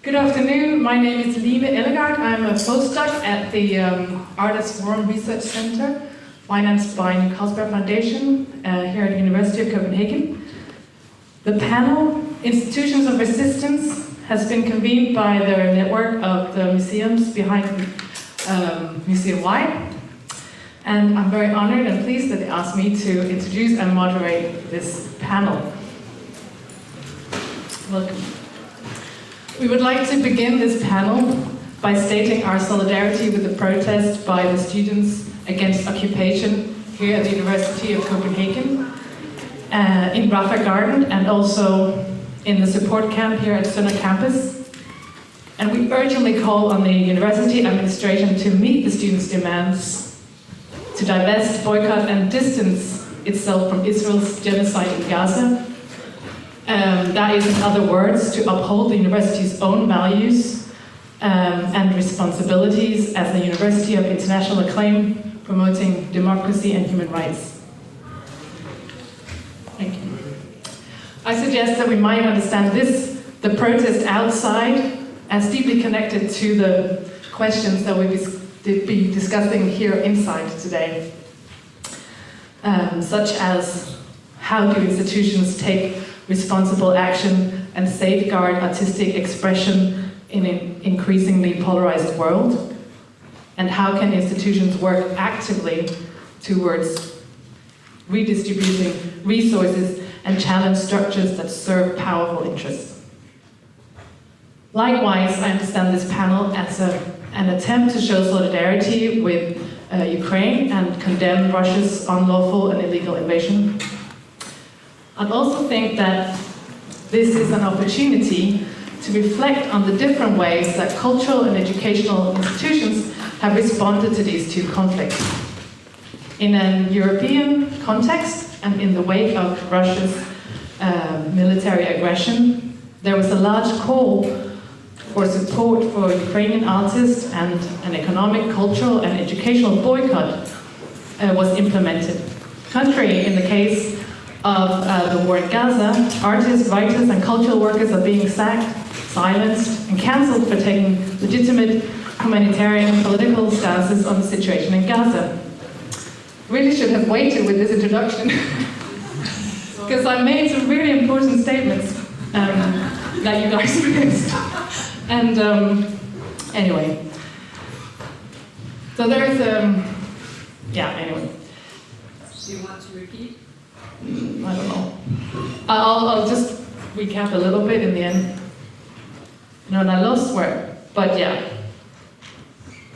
Good afternoon, my name is Lieve Ellegaard. I'm a postdoc at the Artist Forum Research Center, financed by New Carlsberg Foundation here at the University of Copenhagen. The panel, Institutions of Resistance, has been convened by the network of the museums behind Museum Y. And I'm very honored and pleased that they asked me to introduce and moderate this panel. Welcome. We would like to begin this panel by stating our solidarity with the protest by the students against occupation here at the University of Copenhagen, in Rafa Garden, and also in the support camp here at Strøjer campus. And we urgently call on the university administration to meet the students' demands, to divest, boycott, and distance itself from Israel's genocide in Gaza. That is, in other words, to uphold the university's own values and responsibilities as a university of international acclaim, promoting democracy and human rights. Thank you. I suggest that we might understand the protest outside, as deeply connected to the questions that we'll be discussing here inside today, such as how do institutions take responsible action and safeguard artistic expression in an increasingly polarized world? And how can institutions work actively towards redistributing resources and challenge structures that serve powerful interests? Likewise, I understand this panel as an attempt to show solidarity with Ukraine and condemn Russia's unlawful and illegal invasion. I also think that this is an opportunity to reflect on the different ways that cultural and educational institutions have responded to these two conflicts. In a European context and in the wake of Russia's military aggression, there was a large call for support for Ukrainian artists, and an economic, cultural, and educational boycott was implemented. Contrary in the case of the war in Gaza, artists, writers, and cultural workers are being sacked, silenced, and cancelled for taking legitimate humanitarian and political stances on the situation in Gaza. Really should have waited with this introduction, because I made some really important statements that you guys missed. And anyway, so there's anyway. Do you want to repeat? I don't know. I'll just recap a little bit in the end. No, and I lost where, but yeah.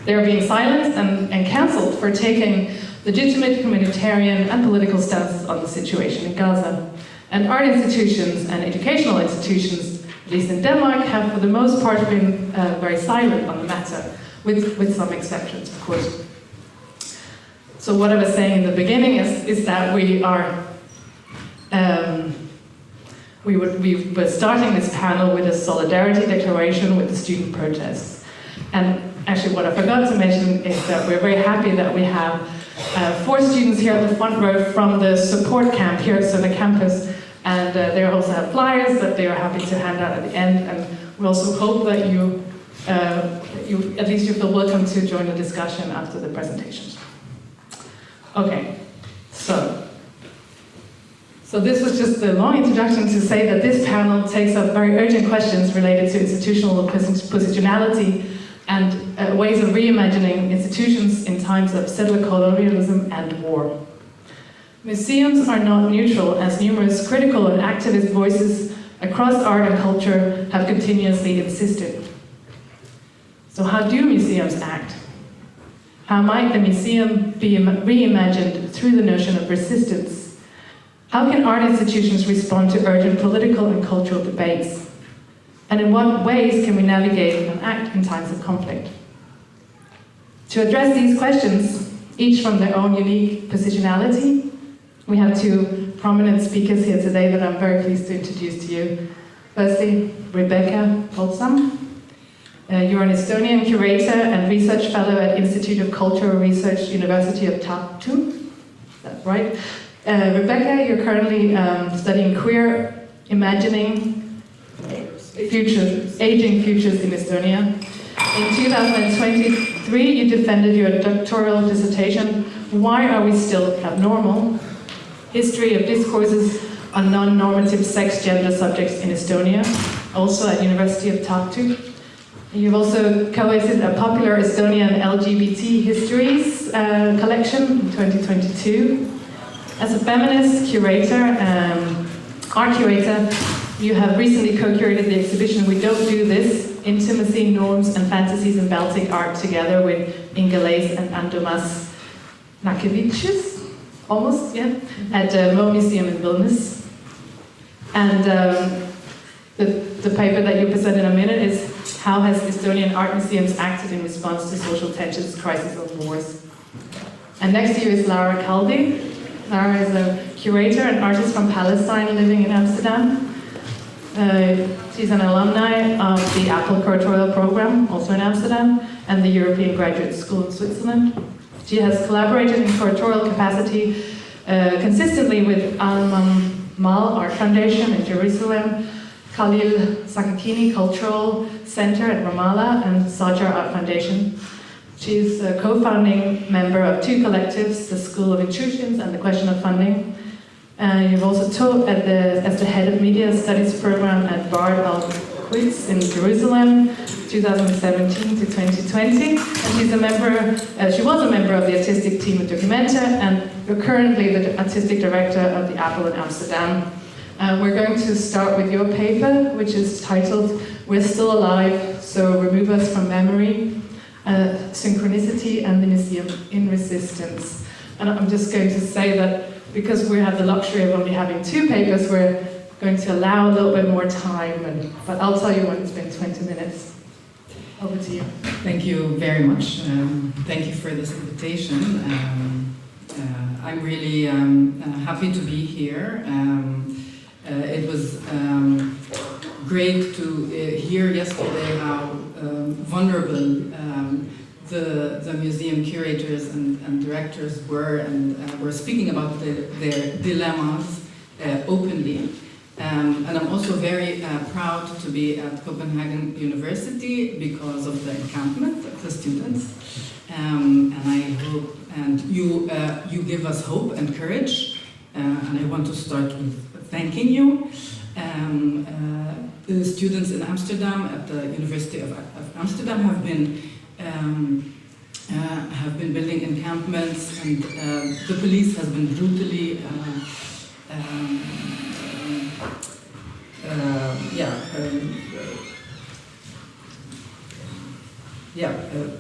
They're being silenced and cancelled for taking legitimate humanitarian and political stances on the situation in Gaza. And art institutions and educational institutions, at least in Denmark, have for the most part been very silent on the matter, with some exceptions, of course. So what I was saying in the beginning is that we are we were starting this panel with a solidarity declaration with the student protests. And actually what I forgot to mention is that we're very happy that we have 4 students here at the front row from the support camp here at Strøjer campus, and they also have flyers that they are happy to hand out at the end. And we also hope that you at least you feel welcome to join the discussion after the presentations. Okay, so this was just a long introduction to say that this panel takes up very urgent questions related to institutional positionality and ways of reimagining institutions in times of settler colonialism and war. Museums are not neutral, as numerous critical and activist voices across art and culture have continuously insisted. So how do museums act? How might the museum be reimagined through the notion of resistance? How can art institutions respond to urgent political and cultural debates? And in what ways can we navigate and act in times of conflict? To address these questions, each from their own unique positionality, we have 2 prominent speakers here today that I'm very pleased to introduce to you. Firstly, Rebecca Polsam. You're an Estonian curator and research fellow at Institute of Cultural Research, University of Tartu. Is that right? Rebecca, you're currently studying queer imagining aging futures in Estonia. In 2023, you defended your doctoral dissertation, Why Are We Still Abnormal? History of Discourses on Non-Normative Sex Gender Subjects in Estonia, also at University of Tartu. You've also co-edited a popular Estonian LGBT histories collection in 2022. As a feminist curator, art curator, you have recently co-curated the exhibition We Don't Do This, Intimacy, Norms and Fantasies in Baltic Art together with Inge Leis and Andomas Nakevicius, almost, yeah, at the Mo Museum in Vilnius. And the paper that you present in a minute is How has Estonian art museums acted in response to social tensions, crises, or wars? And next to you is Laura Caldi. Laura is a curator and artist from Palestine living in Amsterdam. She's an alumni of the Apple Curatorial Program, also in Amsterdam, and the European Graduate School in Switzerland. She has collaborated in curatorial capacity consistently with Al-Mal Art Foundation in Jerusalem, Khalil Sakakini Cultural Center at Ramallah, and Sajar Art Foundation. She's a co-founding member of two collectives, the School of Intrusions and the Question of Funding. You've also taught as the head of media studies program at Bard Al-Quds in Jerusalem, 2017 to 2020. And she was a member of the artistic team at Documenta, and you're currently the artistic director of the Apple in Amsterdam. We're going to start with your paper, which is titled We're Still Alive, So Remove Us from Memory, Synchronicity and the Museum in Resistance. And I'm just going to say that because we have the luxury of only having two papers, we're going to allow a little bit more time, but I'll tell you when it's been 20 minutes. Over to you. Thank you very much. Thank you for this invitation. I'm really happy to be here. It was great to hear yesterday how vulnerable the museum curators and directors were speaking about their dilemmas openly. And I'm also very proud to be at Copenhagen University because of the encampment of the students. And I hope, and you give us hope and courage. And I want to start with thanking you. The students in Amsterdam at the University of Amsterdam have been building encampments, and the police has been brutally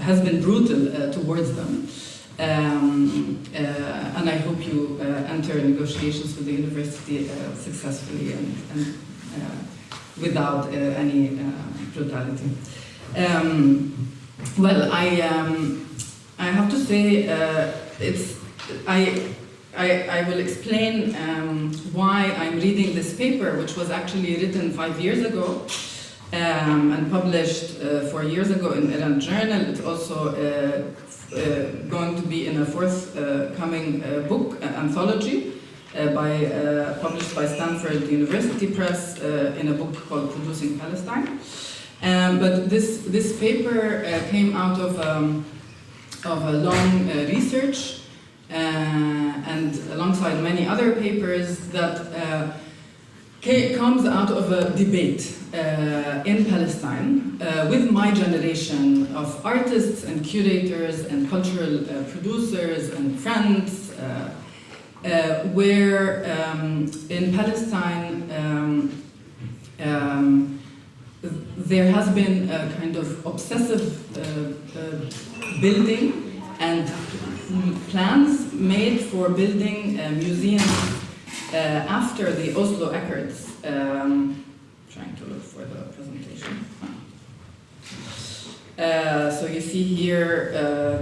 has been brutal towards them. And I hope you enter negotiations with the university successfully and without any brutality. Well, I have to say I will explain why I'm reading this paper, which was actually written 5 years ago and published 4 years ago in a journal. It's also going to be in a forthcoming book anthology published by Stanford University Press in a book called Producing Palestine. But this paper came out of a long research and alongside many other papers that comes out of a debate in Palestine with my generation of artists and curators and cultural producers and friends, where in Palestine there has been a kind of obsessive building and plans made for building museums after the Oslo Accords. Trying to look for the presentation. So you see here,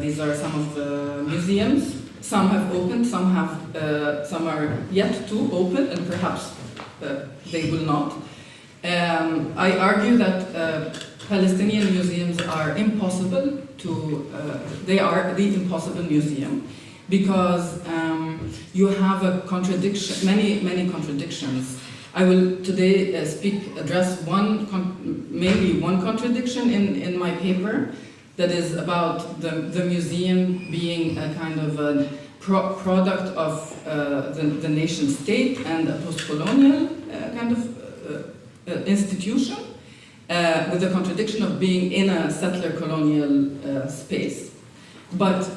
these are some of the museums. Some have opened, some are yet to open, and perhaps they will not. I argue that Palestinian museums are impossible to, they are the impossible museum, because you have a contradiction, many contradictions. I will today address maybe one contradiction in my paper, that is about the museum being a kind of a product of the nation state and a post-colonial kind of institution, with the contradiction of being in a settler colonial space. But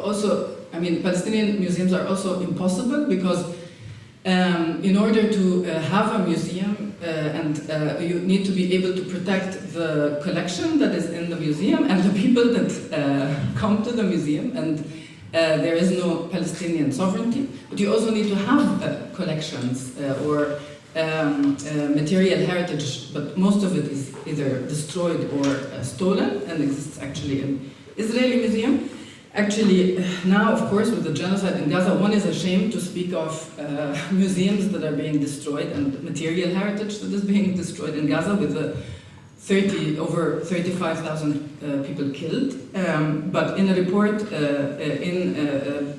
also, I mean, Palestinian museums are also impossible because in order to have a museum, you need to be able to protect the collection that is in the museum and the people that come to the museum, and there is no Palestinian sovereignty. But you also need to have collections or material heritage, but most of it is either destroyed or stolen and exists actually in Israeli museum. Actually, now, of course, with the genocide in Gaza, one is ashamed to speak of museums that are being destroyed and material heritage that is being destroyed in Gaza, with over 35,000 people killed. But in a report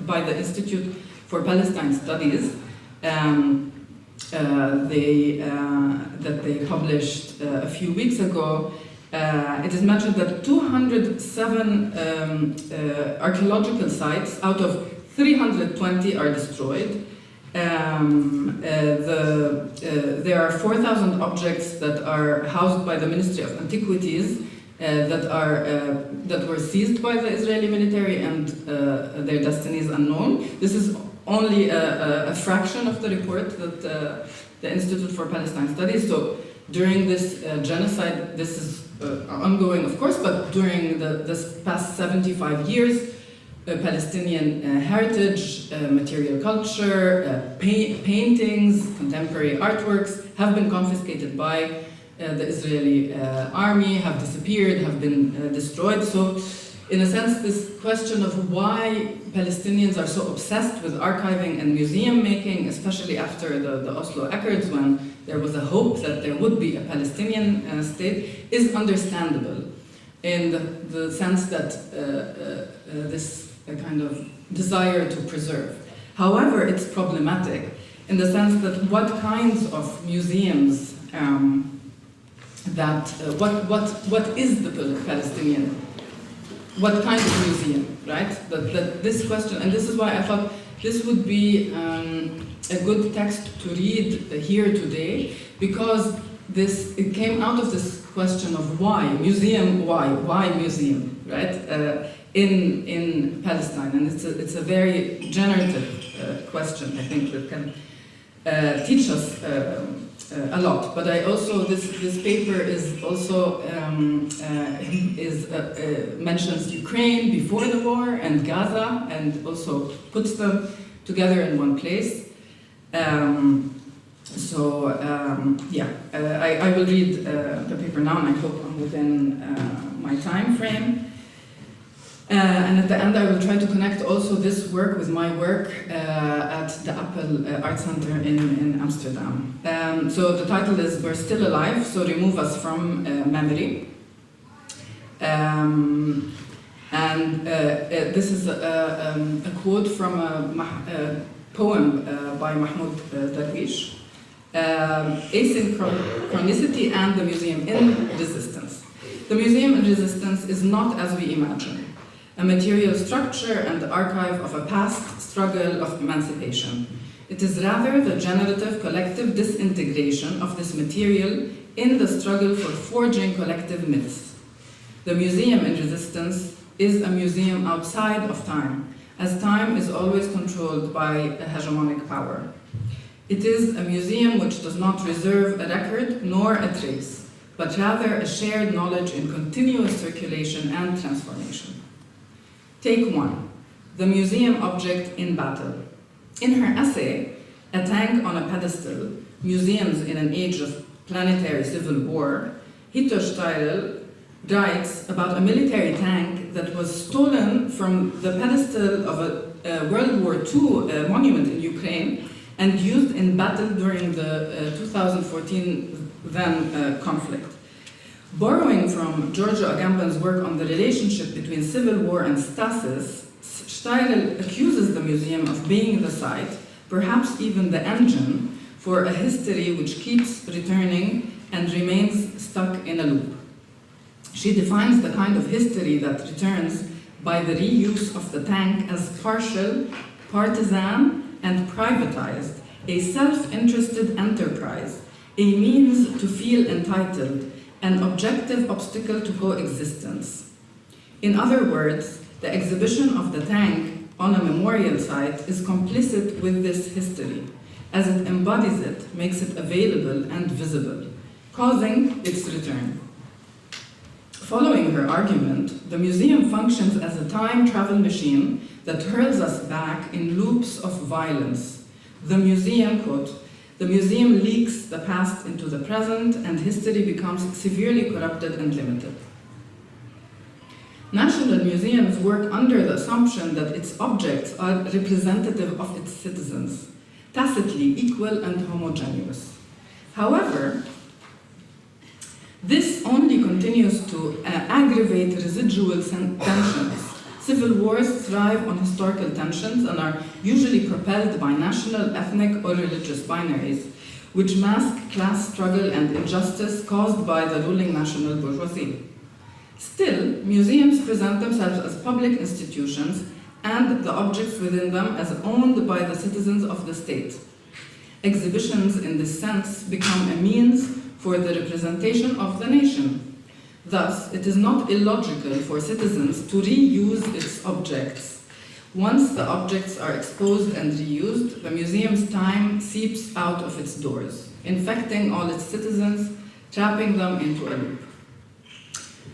by the Institute for Palestine Studies, that they published a few weeks ago, it is mentioned that 207 archaeological sites out of 320 are destroyed. There are 4,000 objects that are housed by the Ministry of Antiquities that were seized by the Israeli military, and their destiny is unknown. This is only a fraction of the report that the Institute for Palestine Studies. So during this genocide, this is ongoing, of course, but during this past 75 years, Palestinian heritage, material culture, paintings, contemporary artworks have been confiscated by the Israeli army, have disappeared, have been destroyed. So, in a sense, this question of why Palestinians are so obsessed with archiving and museum making, especially after the Oslo Accords, when there was a hope that there would be a Palestinian state, is understandable in the sense that this kind of desire to preserve. However, it's problematic in the sense that what kinds of museums what is the Palestinian? What kind of museum, right? That this question, and this is why I thought this would be a good text to read here today, because it came out of this question of why museum, why museum, right? In Palestine, and it's a very generative question, I think, that can teach us a lot. But I also this paper is also mentions Ukraine before the war and Gaza, and also puts them together in one place. I will read the paper now, and I hope I'm within my time frame. And at the end, I will try to connect also this work with my work at the Apple Art Center in Amsterdam. So the title is "We're Still Alive, so Remove Us from Memory." This is a quote from a poem by Mahmoud Darwish, "Asynchronicity and the Museum in Resistance." The museum in resistance is not as we imagine, a material structure and archive of a past struggle of emancipation. It is rather the generative collective disintegration of this material in the struggle for forging collective myths. The museum in resistance is a museum outside of time, as time is always controlled by a hegemonic power. It is a museum which does not reserve a record nor a trace, but rather a shared knowledge in continuous circulation and transformation. Take 1, the museum object in battle. In her essay, A Tank on a Pedestal, Museums in an Age of Planetary Civil War, Hito Steirel writes about a military tank that was stolen from the pedestal of a World War II monument in Ukraine and used in battle during the 2014 then conflict. Borrowing from Giorgio Agamben's work on the relationship between civil war and stasis, Steirel accuses the museum of being the site, perhaps even the engine, for a history which keeps returning and remains stuck in a loop. She defines the kind of history that returns by the reuse of the tank as partial, partisan, and privatized, a self-interested enterprise, a means to feel entitled, an objective obstacle to coexistence. In other words, the exhibition of the tank on a memorial site is complicit with this history, as it embodies it, makes it available and visible, causing its return. Following her argument, the museum functions as a time travel machine that hurls us back in loops of violence. The museum, quote, "The museum leaks the past into the present and history becomes severely corrupted and limited." National museums work under the assumption that its objects are representative of its citizens, tacitly equal and homogeneous. However, this only continues to aggravate residual tensions. Civil wars thrive on historical tensions and are usually propelled by national, ethnic, or religious binaries, which mask class struggle and injustice caused by the ruling national bourgeoisie. Still, museums present themselves as public institutions and the objects within them as owned by the citizens of the state. Exhibitions in this sense become a means for the representation of the nation. Thus, it is not illogical for citizens to reuse its objects. Once the objects are exposed and reused, the museum's time seeps out of its doors, infecting all its citizens, trapping them into a loop.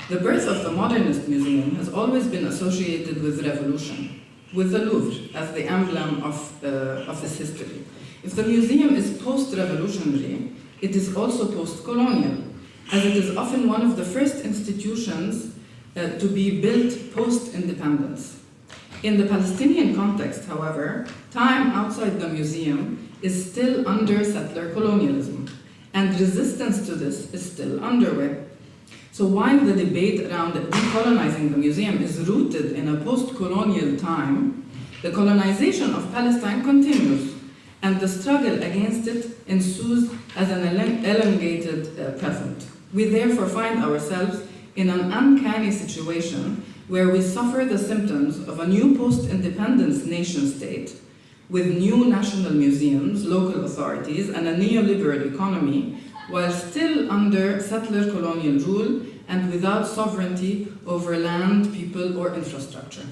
The birth of the modernist museum has always been associated with revolution, with the Louvre as the emblem of its history. If the museum is post-revolutionary, it is also post-colonial, as it is often one of the first institutions to be built post-independence. In the Palestinian context, however, time outside the museum is still under settler colonialism, and resistance to this is still underway. So while the debate around decolonizing the museum is rooted in a post-colonial time, the colonization of Palestine continues, and the struggle against it ensues as an elongated present. We therefore find ourselves in an uncanny situation where we suffer the symptoms of a new post-independence nation-state with new national museums, local authorities, and a neoliberal economy, while still under settler colonial rule and without sovereignty over land, people, or infrastructure.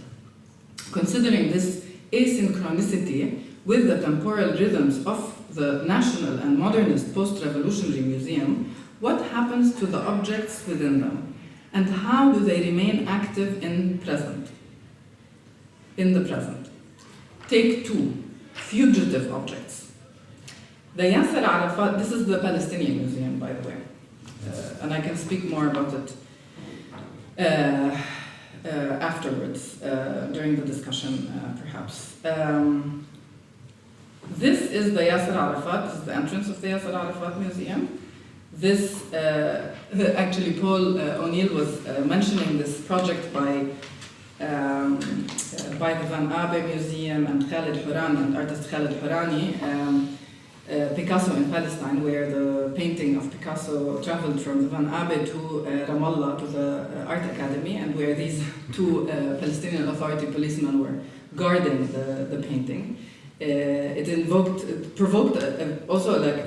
Considering this asynchronicity with the temporal rhythms of the national and modernist post-revolutionary museum, what happens to the objects within them, and how do they remain active in the present? Take 2, fugitive objects. The Yasser Arafat, this is the Palestinian Museum, by the way, and I can speak more about it afterwards, during the discussion, perhaps. This is the Yasser Arafat, this is the entrance of the Yasser Arafat Museum. This, actually Paul O'Neill was mentioning this project by the Van Abe Museum and Khaled Hourani, and artist Khaled Hourani, Picasso in Palestine, where the painting of Picasso traveled from the Van Abe to Ramallah, to the Art Academy, and where these 2 Palestinian Authority policemen were guarding the painting. It provoked also like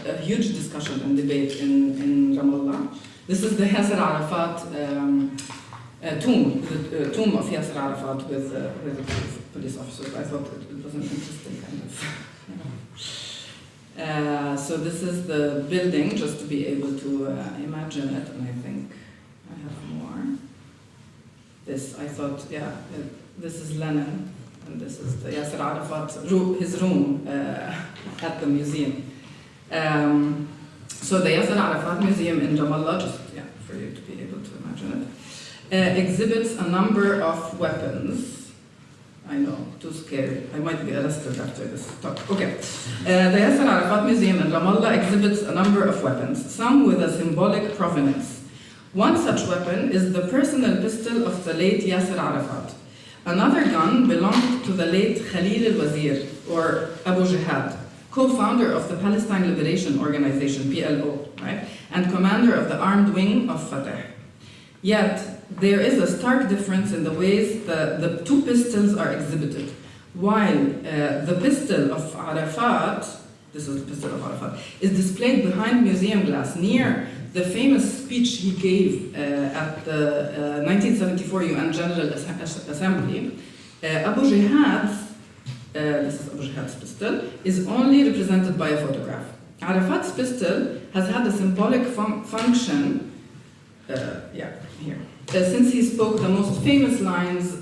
a huge discussion and debate in Ramallah. This is the Yasser Arafat tomb, the tomb of Yasser Arafat with police officers. I thought it was an interesting kind of. So this is the building, just to be able to imagine it, and I think I have more. This, I thought, yeah, this is Lenin. And this is the Yasser Arafat, his room at the museum. So the Yasser Arafat Museum in Ramallah, just for you to be able to imagine it, exhibits a number of weapons. I know, too scary. I might be arrested after this talk. Okay. The Yasser Arafat Museum in Ramallah exhibits a number of weapons, some with a symbolic provenance. One such weapon is the personal pistol of the late Yasser Arafat. Another gun belonged to the late Khalil al-Wazir, or Abu Jihad, co-founder of the Palestine Liberation Organization, PLO, right? And commander of the armed wing of Fatah. Yet, there is a stark difference in the ways the two pistols are exhibited. While the pistol of Arafat, this is the pistol of Arafat, is displayed behind museum glass near the famous speech he gave at the 1974 UN General Assembly. Abu Jihad's, this is Abu Jihad's pistol, is only represented by a photograph. Arafat's pistol has had a symbolic function, here. Since he spoke the most famous lines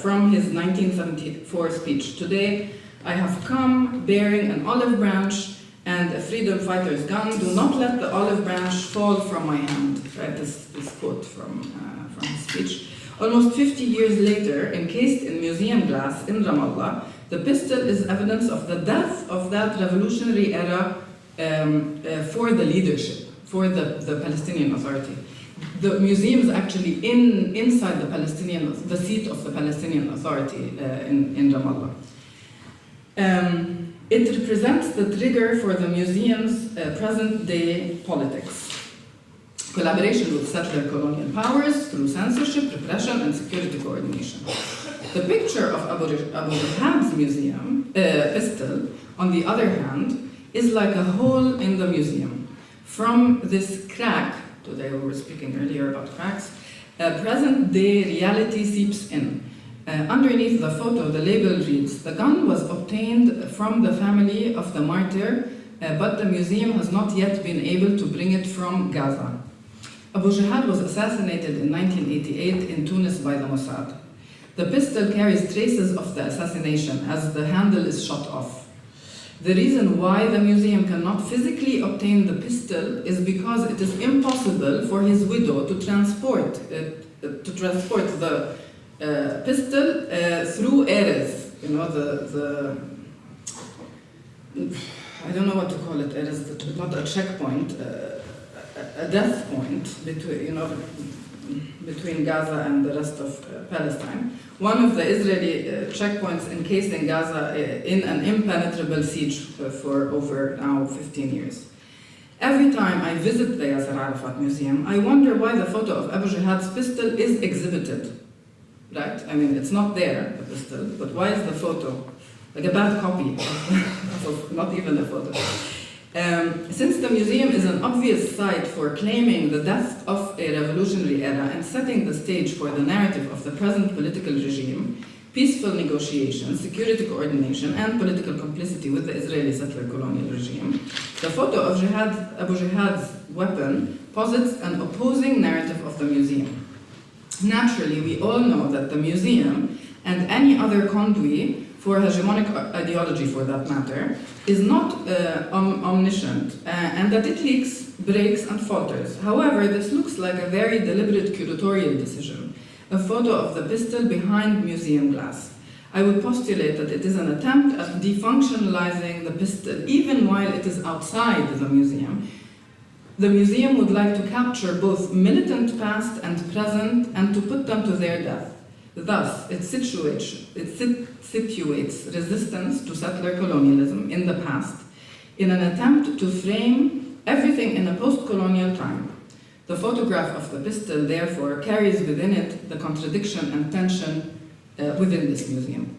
from his 1974 speech. Today, I have come bearing an olive branch and a freedom fighter's gun. Do not let the olive branch fall from my hand. Right, this quote from his speech. Almost 50 years later, encased in museum glass in Ramallah, the pistol is evidence of the death of that revolutionary era for the leadership, for the Palestinian Authority. The museum is actually inside the seat of the Palestinian Authority in Ramallah. It represents the trigger for the museum's present-day politics. Collaboration with settler colonial powers through censorship, repression, and security coordination. The picture of Abu Jihad's museum pistol, on the other hand, is like a hole in the museum. From this crack, today we were speaking earlier about cracks, present-day reality seeps in. Underneath the photo, the label reads, "The gun was obtained from the family of the martyr, but the museum has not yet been able to bring it from Gaza." Abu Jihad was assassinated in 1988 in Tunis by the Mossad. The pistol carries traces of the assassination as the handle is shot off. The reason why the museum cannot physically obtain the pistol is because it is impossible for his widow to transport the pistol through Erez. You know, I don't know what to call it. It is not a checkpoint, a death point between Gaza and the rest of Palestine. One of the Israeli checkpoints encasing Gaza in an impenetrable siege for over now 15 years. Every time I visit the Yasser Arafat Museum, I wonder why the photo of Abu Jihad's pistol is exhibited. Right? I mean, it's not there, the pistol, but why is the photo? Like a bad copy of not even a photo. Since the museum is an obvious site for claiming the death of a revolutionary era and setting the stage for the narrative of the present political regime, peaceful negotiations, security coordination, and political complicity with the Israeli settler colonial regime, the photo of Abu Jihad's weapon posits an opposing narrative of the museum. Naturally, we all know that the museum, and any other conduit for hegemonic ideology for that matter, is not omniscient, and that it leaks, breaks, and falters. However, this looks like a very deliberate curatorial decision, a photo of the pistol behind museum glass. I would postulate that it is an attempt at defunctionalizing the pistol, even while it is outside the museum. The museum would like to capture both militant past and present and to put them to their death. Thus, it situates resistance to settler colonialism in the past in an attempt to frame everything in a post-colonial time. The photograph of the pistol, therefore, carries within it the contradiction and tension within this museum.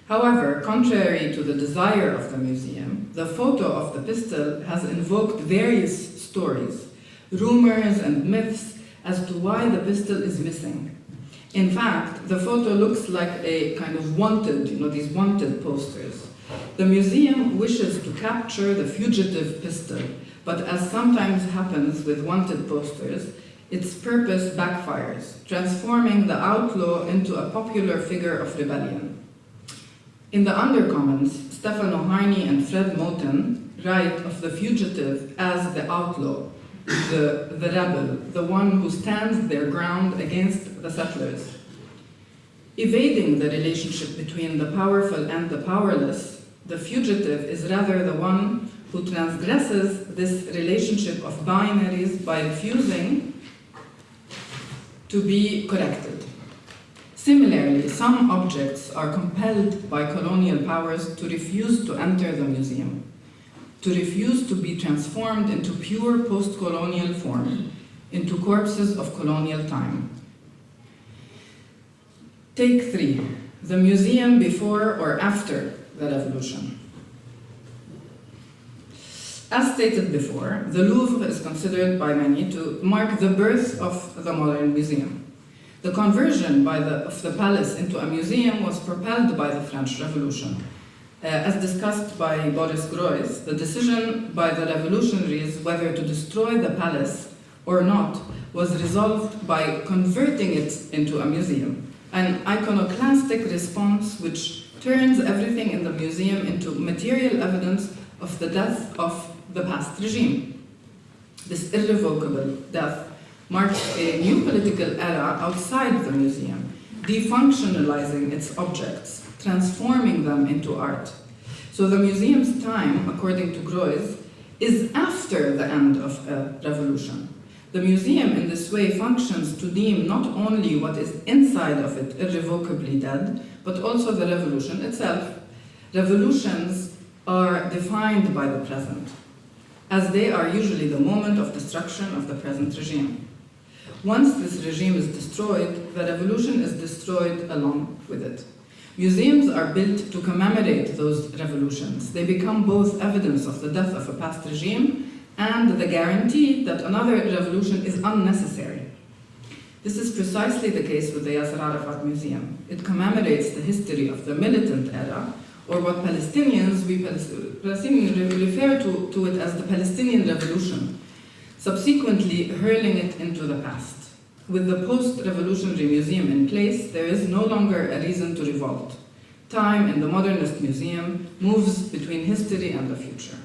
However, contrary to the desire of the museum, the photo of the pistol has invoked various stories, rumors and myths as to why the pistol is missing. In fact, the photo looks like a kind of wanted, these wanted posters. The museum wishes to capture the fugitive pistol, but as sometimes happens with wanted posters, its purpose backfires, transforming the outlaw into a popular figure of rebellion. In the undercomments, Stefano Harney and Fred Moten write of the fugitive as the outlaw, the rebel, the one who stands their ground against the settlers. Evading the relationship between the powerful and the powerless, the fugitive is rather the one who transgresses this relationship of binaries by refusing to be corrected. Similarly, some objects are compelled by colonial powers to refuse to enter the museum. to refuse to be transformed into pure post-colonial form, into corpses of colonial time. Take 3, the museum before or after the revolution. As stated before, the Louvre is considered by many to mark the birth of the modern museum. The conversion of the palace into a museum was propelled by the French Revolution. As discussed by Boris Groys, the decision by the revolutionaries whether to destroy the palace or not was resolved by converting it into a museum, an iconoclastic response which turns everything in the museum into material evidence of the death of the past regime. This irrevocable death marks a new political era outside the museum, defunctionalizing its objects, transforming them into art. So the museum's time, according to Groys, is after the end of a revolution. The museum in this way functions to deem not only what is inside of it irrevocably dead, but also the revolution itself. Revolutions are defined by the present, as they are usually the moment of destruction of the present regime. Once this regime is destroyed, the revolution is destroyed along with it. Museums are built to commemorate those revolutions. They become both evidence of the death of a past regime and the guarantee that another revolution is unnecessary. This is precisely the case with the Yasser Arafat Museum. It commemorates the history of the militant era, or what Palestinians refer to it as the Palestinian Revolution, subsequently hurling it into the past. With the post-revolutionary museum in place, there is no longer a reason to revolt. Time in the modernist museum moves between history and the future.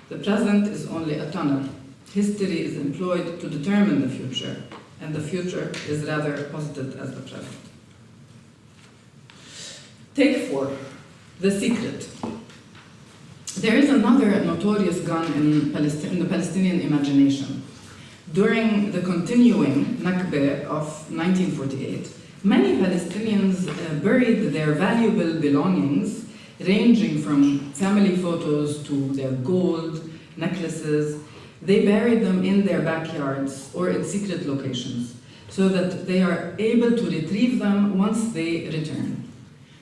The present is only a tunnel. History is employed to determine the future, and the future is rather posited as the present. Take 4. The secret. There is another notorious gun in the Palestinian imagination. During the continuing Nakba of 1948, many Palestinians buried their valuable belongings, ranging from family photos to their gold, necklaces. They buried them in their backyards or in secret locations, so that they are able to retrieve them once they return,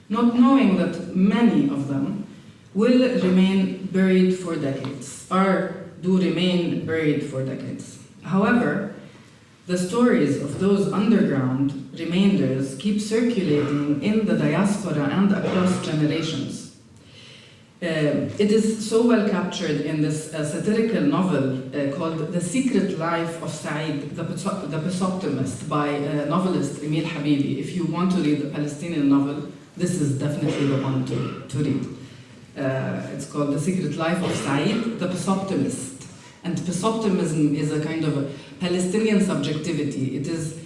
not knowing that many of them will remain buried for decades, or do remain buried for decades. However, the stories of those underground remainders keep circulating in the diaspora and across generations. It is so well captured in this satirical novel called The Secret Life of Said, the Pesoptimist, by novelist Emil Habibi. If you want to read a Palestinian novel, this is definitely the one to read. It's called The Secret Life of Said, the Pesoptimist. And pesoptimism is a kind of a Palestinian subjectivity. It is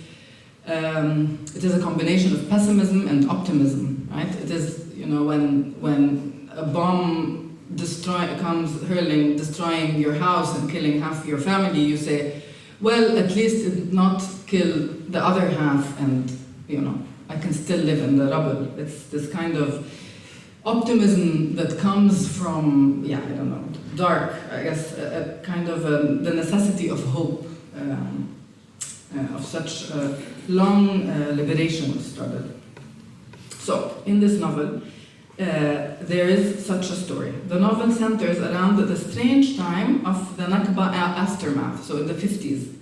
a combination of pessimism and optimism, right? It is, you know, when a bomb comes hurling, destroying your house and killing half your family, you say, well, at least it did not kill the other half, and, you know, I can still live in the rubble. It's this kind of optimism that comes from, I don't know, dark, I guess, a kind of the necessity of hope, of such a long liberation struggle. So, in this novel, there is such a story. The novel centers around the strange time of the Nakba aftermath, so in the 50s,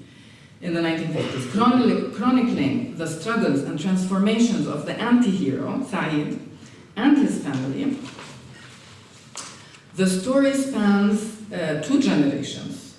in the 1950s, chronicling the struggles and transformations of the anti-hero, Said, and his family. The story spans 2 generations,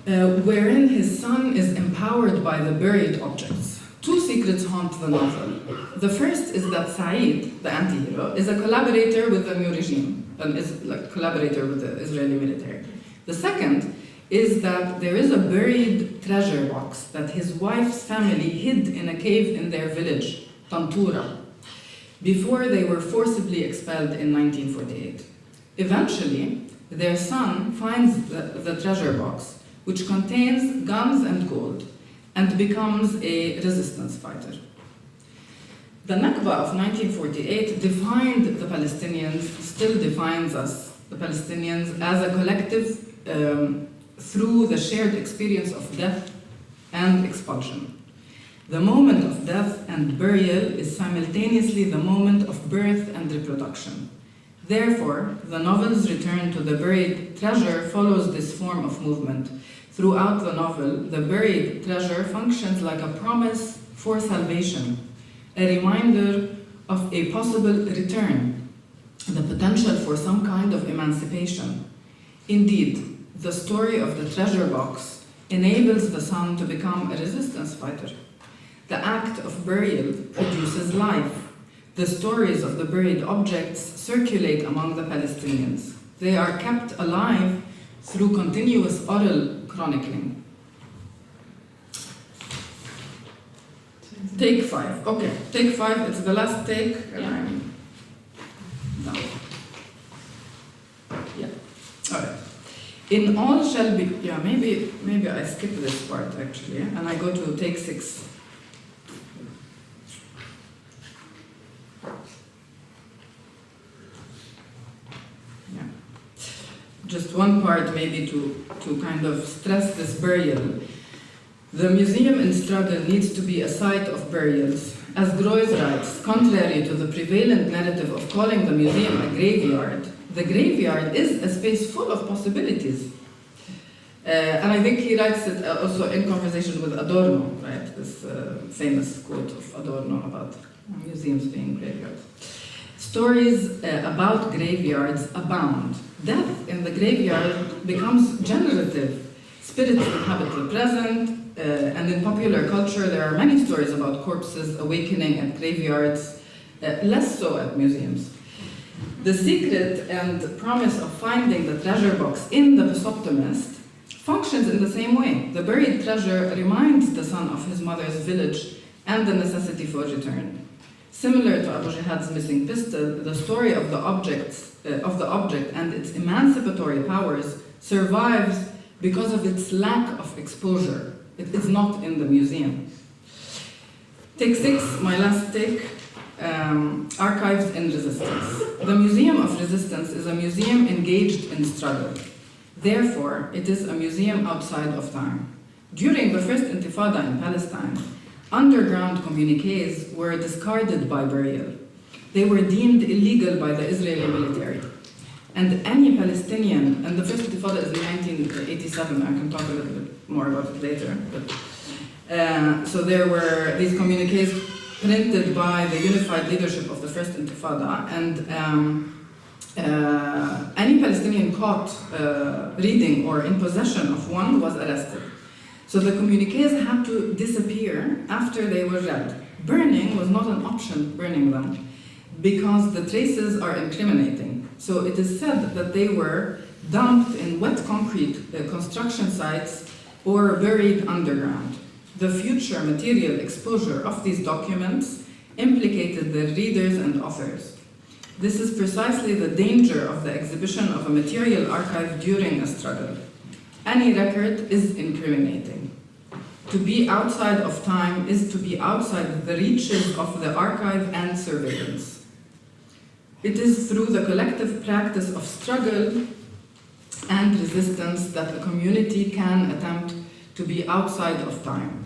wherein his son is empowered by the buried objects. 2 secrets haunt the novel. The first is that Said, the anti-hero, is a collaborator with the new regime, and is like collaborator with the Israeli military. The second is that there is a buried treasure box that his wife's family hid in a cave in their village, Tantura, before they were forcibly expelled in 1948. Eventually, their son finds the treasure box, which contains guns and gold, and becomes a resistance fighter. The Nakba of 1948 defined the Palestinians, still defines us the Palestinians, as a collective through the shared experience of death and expulsion. The moment of death and burial is simultaneously the moment of birth and reproduction. Therefore, the novel's return to the buried treasure follows this form of movement. Throughout the novel, the buried treasure functions like a promise for salvation, a reminder of a possible return, the potential for some kind of emancipation. Indeed, the story of the treasure box enables the son to become a resistance fighter. The act of burial produces life. The stories of the buried objects circulate among the Palestinians. They are kept alive through continuous oral chronicling. Take 5. Okay, take 5, it's the last take. And no. Yeah. All right. In all shall be, yeah, maybe I skip this part actually, and I go to take 6. Yeah. Just one part maybe to kind of stress this burial. The museum in struggle needs to be a site of burials. As Groys writes, contrary to the prevalent narrative of calling the museum a graveyard, the graveyard is a space full of possibilities. And I think he writes it also in conversation with Adorno, right? This famous quote of Adorno about museums being graveyards. Stories about graveyards abound. Death in the graveyard becomes generative. Spirits inhabit the present, and in popular culture there are many stories about corpses awakening at graveyards, less so at museums. The secret and promise of finding the treasure box in the Pesoptimist functions in the same way. The buried treasure reminds the son of his mother's village and the necessity for return. Similar to Abu Jihad's missing pistol, the story of the object and its emancipatory powers survives because of its lack of exposure. It is not in the museum. Take 6, my last take. Archives in Resistance. The Museum of Resistance is a museum engaged in struggle. Therefore, it is a museum outside of time. During the first Intifada in Palestine, underground communiques were discarded by burial. They were deemed illegal by the Israeli military. And any Palestinian, and the first Intifada is in 1987, I can talk a little bit more about it later. But, so there were these communiques printed by the unified leadership of the first Intifada, and any Palestinian caught reading or in possession of one was arrested. So the communiques had to disappear after they were read. Burning was not an option, burning them, because the traces are incriminating. So it is said that they were dumped in wet concrete construction sites or buried underground. The future material exposure of these documents implicated their readers and authors. This is precisely the danger of the exhibition of a material archive during a struggle. Any record is incriminating. To be outside of time is to be outside the reaches of the archive and surveillance. It is through the collective practice of struggle and resistance that a community can attempt to be outside of time.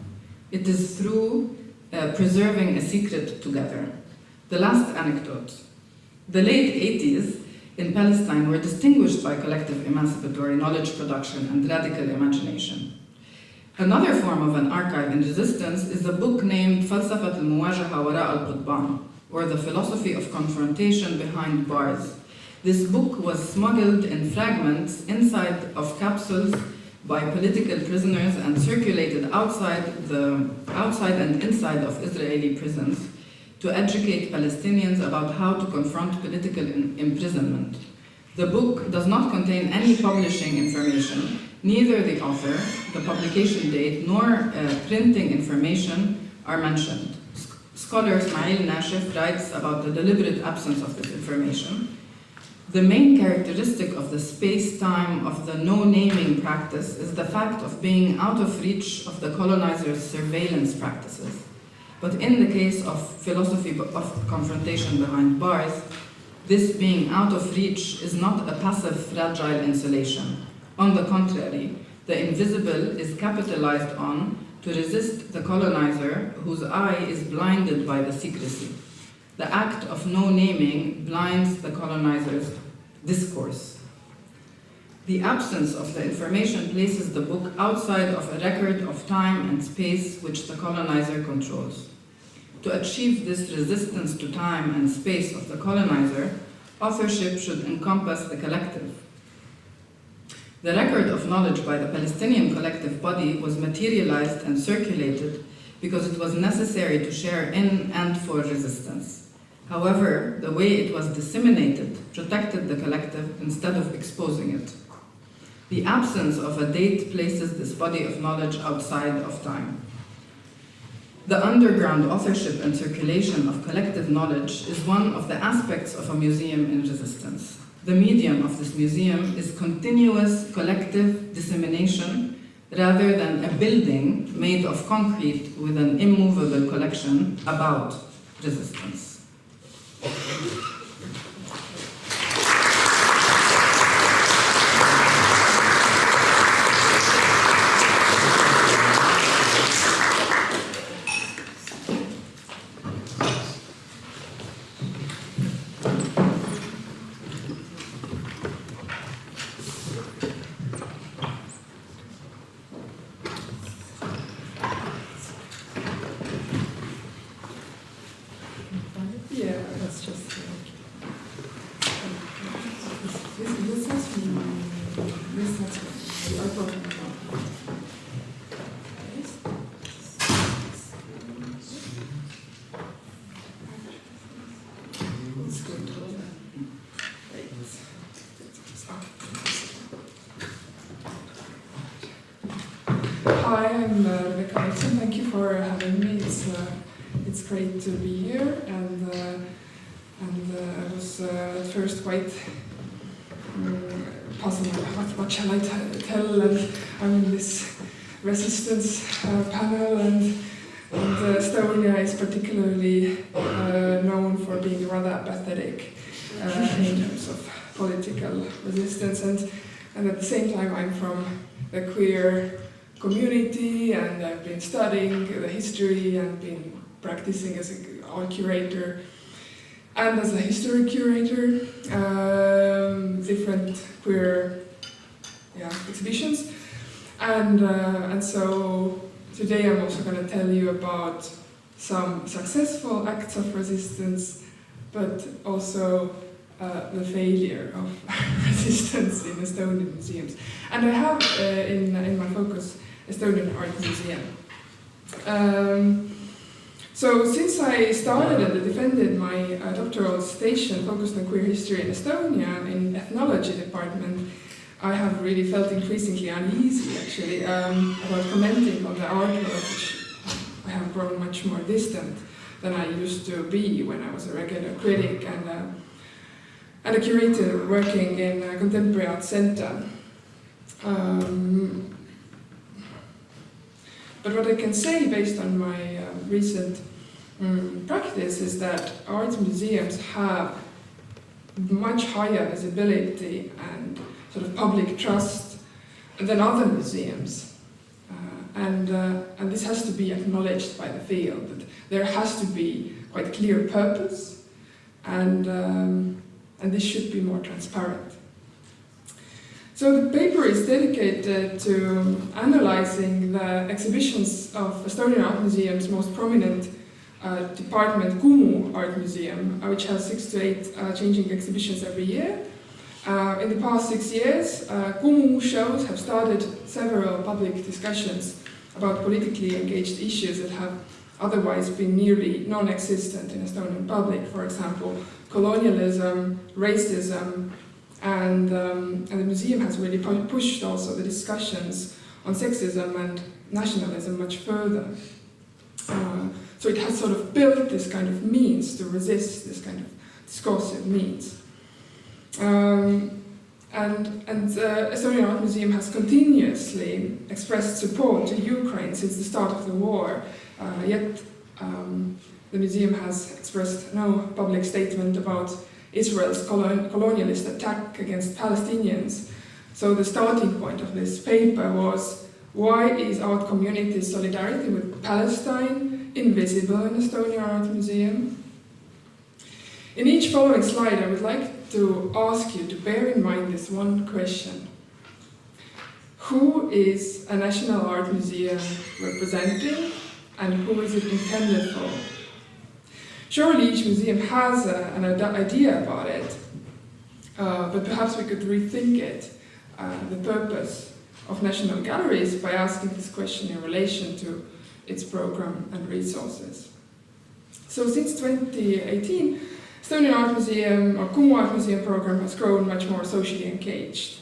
It is through preserving a secret together. The last anecdote. The late 80s in Palestine were distinguished by collective emancipatory knowledge production and radical imagination. Another form of an archive in resistance is a book named فلسفة المواجهة وراء القضبان, or The Philosophy of Confrontation Behind Bars. This book was smuggled in fragments inside of capsules by political prisoners and circulated outside and inside of Israeli prisons to educate Palestinians about how to confront political imprisonment. The book does not contain any publishing information. Neither the author, the publication date, nor printing information are mentioned. Scholar Ismail Nashif writes about the deliberate absence of this information. The main characteristic of the space-time of the no-naming practice is the fact of being out of reach of the colonizers' surveillance practices. But in the case of philosophy of confrontation behind bars, This being out of reach is not a passive, fragile insulation. On the contrary, the invisible is capitalized on to resist the colonizer whose eye is blinded by the secrecy. The act of no naming blinds the colonizer's discourse. The absence of the information places the book outside of a record of time and space which the colonizer controls. To achieve this resistance to time and space of the colonizer, authorship should encompass the collective. The record of knowledge by the Palestinian collective body was materialized and circulated because it was necessary to share in and for resistance. However, the way it was disseminated protected the collective instead of exposing it. The absence of a date places this body of knowledge outside of time. The underground authorship and circulation of collective knowledge is one of the aspects of a museum in resistance. The medium of this museum is continuous collective dissemination rather than a building made of concrete with an immovable collection about resistance. Hi, I'm Mikkel. Thank you for having me. It's great to be here, and I was at first quite puzzled. What shall I tell? And I'm in this resistance panel, and Estonia is particularly known for being rather apathetic in terms of political resistance, and at the same time I'm from the queer community, and I've been studying the history and been practicing as an art curator and as a history curator, different queer exhibitions, and so today I'm also going to tell you about some successful acts of resistance, but also the failure of resistance in Estonian museums. And I have in my focus Estonian Art Museum. So since I started and defended my doctoral station focused on queer history in Estonia in ethnology department, I have really felt increasingly uneasy actually about commenting on the artwork, which I have grown much more distant than I used to be when I was a regular critic and a curator working in a contemporary art center. But what I can say based on my recent practice is that art museums have much higher visibility and sort of public trust than other museums. And this has to be acknowledged by the field, that there has to be quite clear purpose, and this should be more transparent. So the paper is dedicated to analyzing the exhibitions of Estonian Art Museum's most prominent department, Kumu Art Museum, which has 6 to 8 changing exhibitions every year. In the past 6 years, Kumu shows have started several public discussions about politically engaged issues that have otherwise been nearly non-existent in Estonian public. For example, colonialism, racism, and the museum has really pushed also the discussions on sexism and nationalism much further. So it has sort of built this kind of means to resist this kind of discursive means. And Estonian Art Museum has continuously expressed support to Ukraine since the start of the war, yet the museum has expressed no public statement about Israel's colonialist attack against Palestinians. So the starting point of this paper was, why is art community's solidarity with Palestine invisible in Estonian Art Museum? In each following slide, I would like to ask you to bear in mind this one question. Who is a national art museum representing, and who is it intended for? Surely each museum has an idea about it, but perhaps we could rethink it, the purpose of national galleries, by asking this question in relation to its program and resources. So since 2018, Estonian Art Museum, or Kumu Art Museum program, has grown much more socially engaged.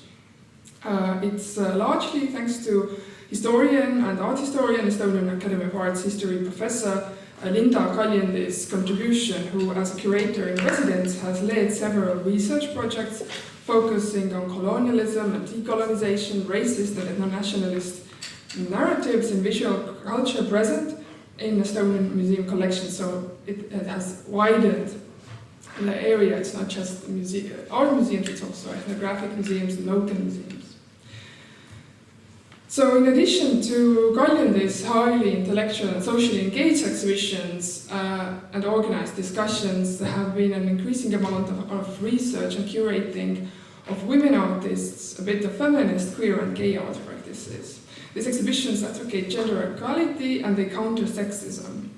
It's largely thanks to historian and art historian, Estonian Academy of Arts history professor Linda Kaljendi's contribution, who as a curator in residence has led several research projects focusing on colonialism and decolonization, racist and ethno-nationalist narratives in visual culture present in Estonian museum collections. So it has widened the area. It's not just art museums, it's also ethnographic museums and local museums. So in addition to Kaljendi's highly intellectual and socially engaged exhibitions and organized discussions, there have been an increasing amount of research and curating of women artists, a bit of feminist, queer and gay art practices. These exhibitions advocate gender equality and they counter sexism.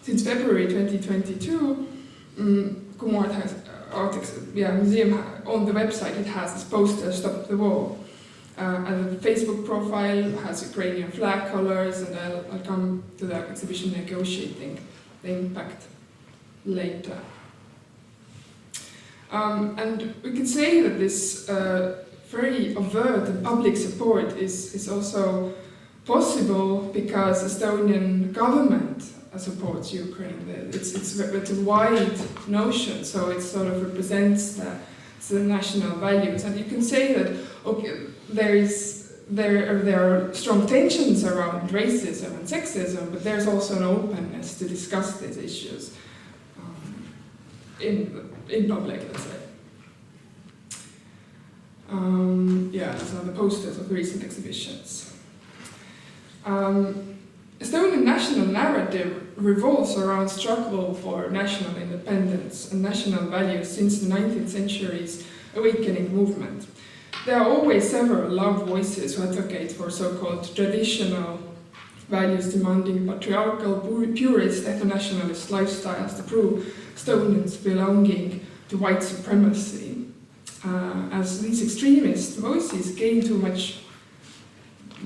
Since February 2022, Kumu Museum on the website, it has this poster, Stop the War. And the Facebook profile has Ukrainian flag colors, and I'll come to the exhibition negotiating the impact later. And we can say that this very overt and public support is also possible because Estonian government supports Ukraine. It's a wide notion, so it sort of represents the national values. And you can say that, okay, there are strong tensions around racism and sexism, but there's also an openness to discuss these issues in public, let's say. These are the posters of recent exhibitions. Estonian national narrative revolves around struggle for national independence and national values since the 19th century's awakening movement. There are always several loud voices who advocate for so-called traditional values demanding patriarchal, purist, ethno-nationalist lifestyles to prove Estonians belonging to white supremacy. As these extremist voices gain too much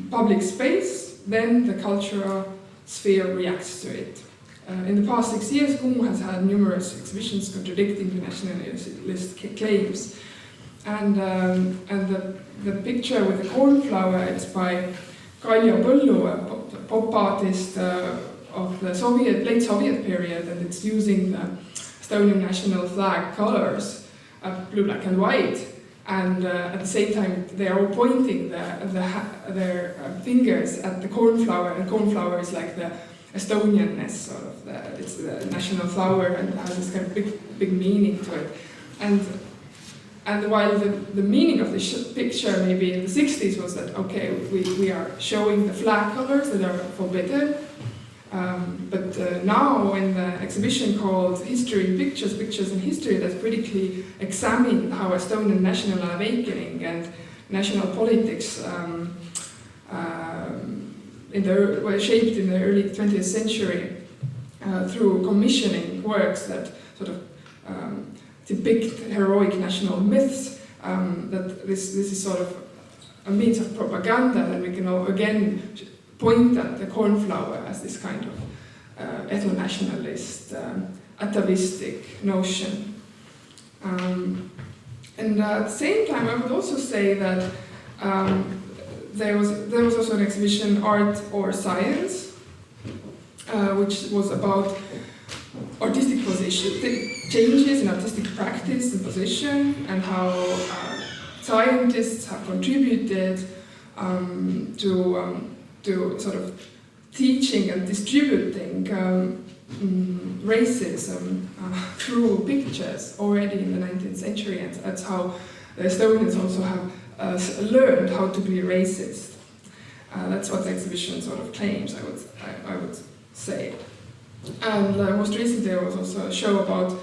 public space, then the cultural sphere reacts to it. In the past 6 years, Bogh has had numerous exhibitions contradicting the nationalist claims. And the picture with the cornflower is by Kaljo Põllu, a pop artist of the late Soviet period, and it's using the Estonian national flag colors, blue, black and white, and at the same time they are all pointing their fingers at the cornflower, and cornflower is like the Estonianness, sort of. It's the national flower and has this kind of big meaning to it. And while the meaning of the picture maybe in the 60s was that, okay, we are showing the flag colors that are forbidden, but now in the exhibition called History in Pictures, Pictures in History, that's critically examined how Estonian national awakening and national politics were shaped in the early 20th century through commissioning works that sort of depict heroic national myths, that this is sort of a means of propaganda, and we can again point at the cornflower as this kind of ethno-nationalist, atavistic notion. And at the same time, I would also say that there was also an exhibition, Art or Science, which was about artistic position, changes in artistic practice and position, and how scientists have contributed to sort of teaching and distributing racism through pictures already in the 19th century, and that's how the Estonians also have learned how to be racist. That's what the exhibition sort of claims, I would say. And most recently there was also a show about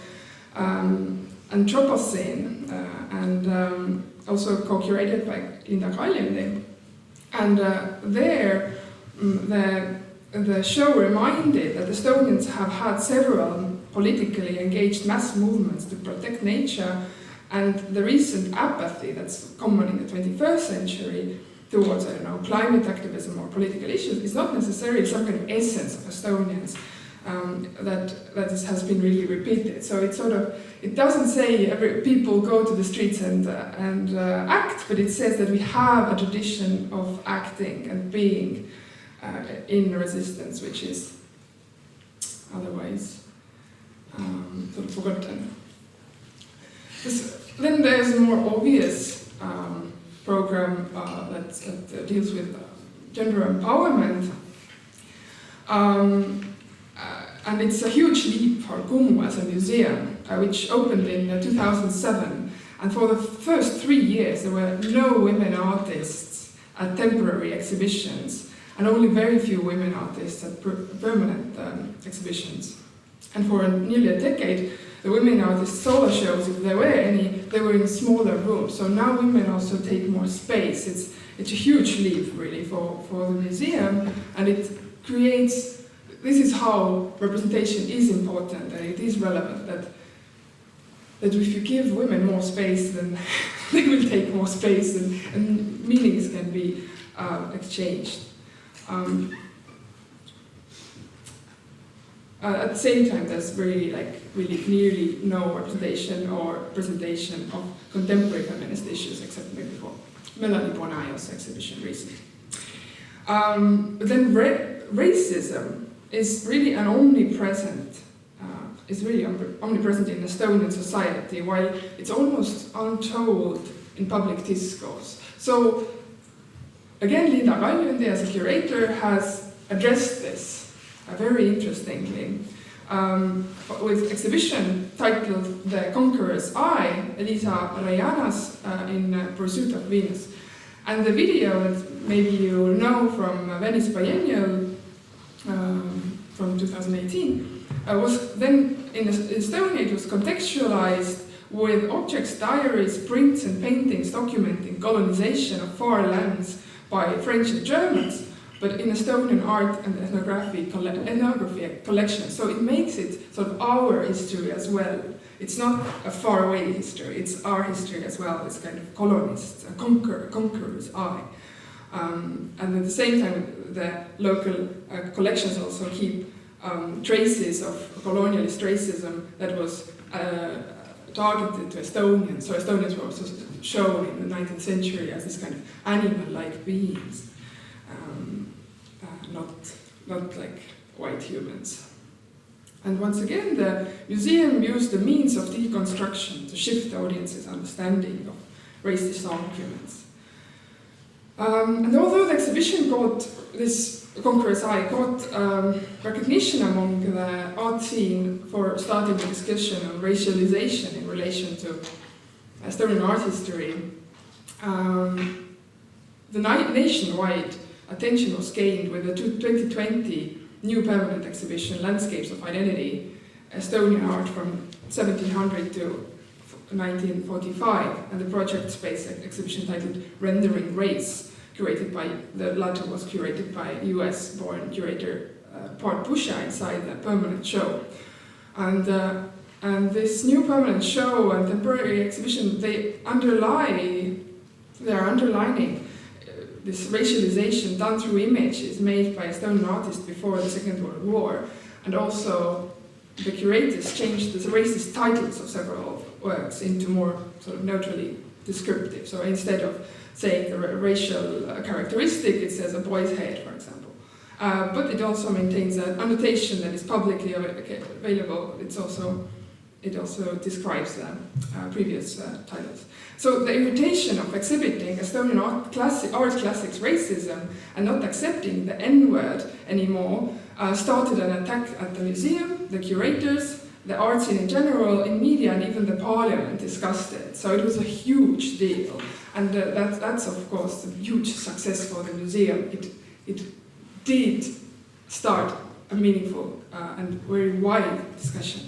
Anthropocene, and also co-curated by Linda Kaljandi. And there, the show reminded that Estonians have had several politically engaged mass movements to protect nature, and the recent apathy that's common in the 21st century towards, I don't know, climate activism or political issues is not necessarily some kind of essence of Estonians that has been really repeated. So it sort of, it doesn't say people go to the streets and act, but it says that we have a tradition of acting and being in resistance, which is otherwise sort of forgotten. Then there's a more obvious program that deals with gender empowerment. And it's a huge leap for Kumu as a museum, which opened in 2007. And for the first 3 years, there were no women artists at temporary exhibitions, and only very few women artists at permanent exhibitions. And for nearly a decade, the women artists' solo shows, if there were any, they were in smaller rooms. So now women also take more space. It's a huge leap, really, for the museum, and it creates. This is how representation is important, and it is relevant, that if you give women more space, then they will take more space, and meanings can be exchanged. At the same time, there's really nearly no representation or presentation of contemporary feminist issues, except maybe for Melanie Bonayo's exhibition recently. But then racism is really an omnipresent in Estonian society, while it's almost untold in public discourse. So again, Linda Kaljandi, as a curator, has addressed this very interestingly with exhibition titled "The Conqueror's Eye," Elisa Rajana's in Pursuit of Venus. And the video that maybe you know from Venice Biennial from 2018 was then in Estonia. It was contextualized with objects, diaries, prints and paintings documenting colonization of far lands by French and Germans, but in Estonian art and ethnography collection. So it makes it sort of our history as well. It's not a faraway history, it's our history as well, this kind of colonist, a conqueror's eye. And at the same time, the local collections also keep traces of colonialist racism that was targeted to Estonians. So Estonians were also shown in the 19th century as this kind of animal-like beings, not like white humans. And once again, the museum used the means of deconstruction to shift the audience's understanding of racist arguments. And although the exhibition got this Conqueror's Eye got recognition among the art scene for starting a discussion on racialization in relation to Estonian art history, the nationwide attention was gained with the 2020 new permanent exhibition, Landscapes of Identity, Estonian art from 1700 to 1945, and the project space exhibition titled Rendering Race, the latter was curated by US-born curator Part Busha inside the permanent show. And this new permanent show and temporary exhibition, they are underlining this racialization done through images made by Estonian artists before the Second World War, and also the curators changed the racist titles of several works into more sort of neutrally descriptive. So instead of saying the racial characteristic, it says a boy's head, for example. But it also maintains an annotation that is publicly available. It also describes the previous titles. So the irritation of exhibiting Estonian art classics racism and not accepting the N-word anymore started an attack at the museum, the curators, the art scene in general, in media, and even the parliament discussed it. So it was a huge deal. And that's of course a huge success for the museum. It did start a meaningful and very wide discussion.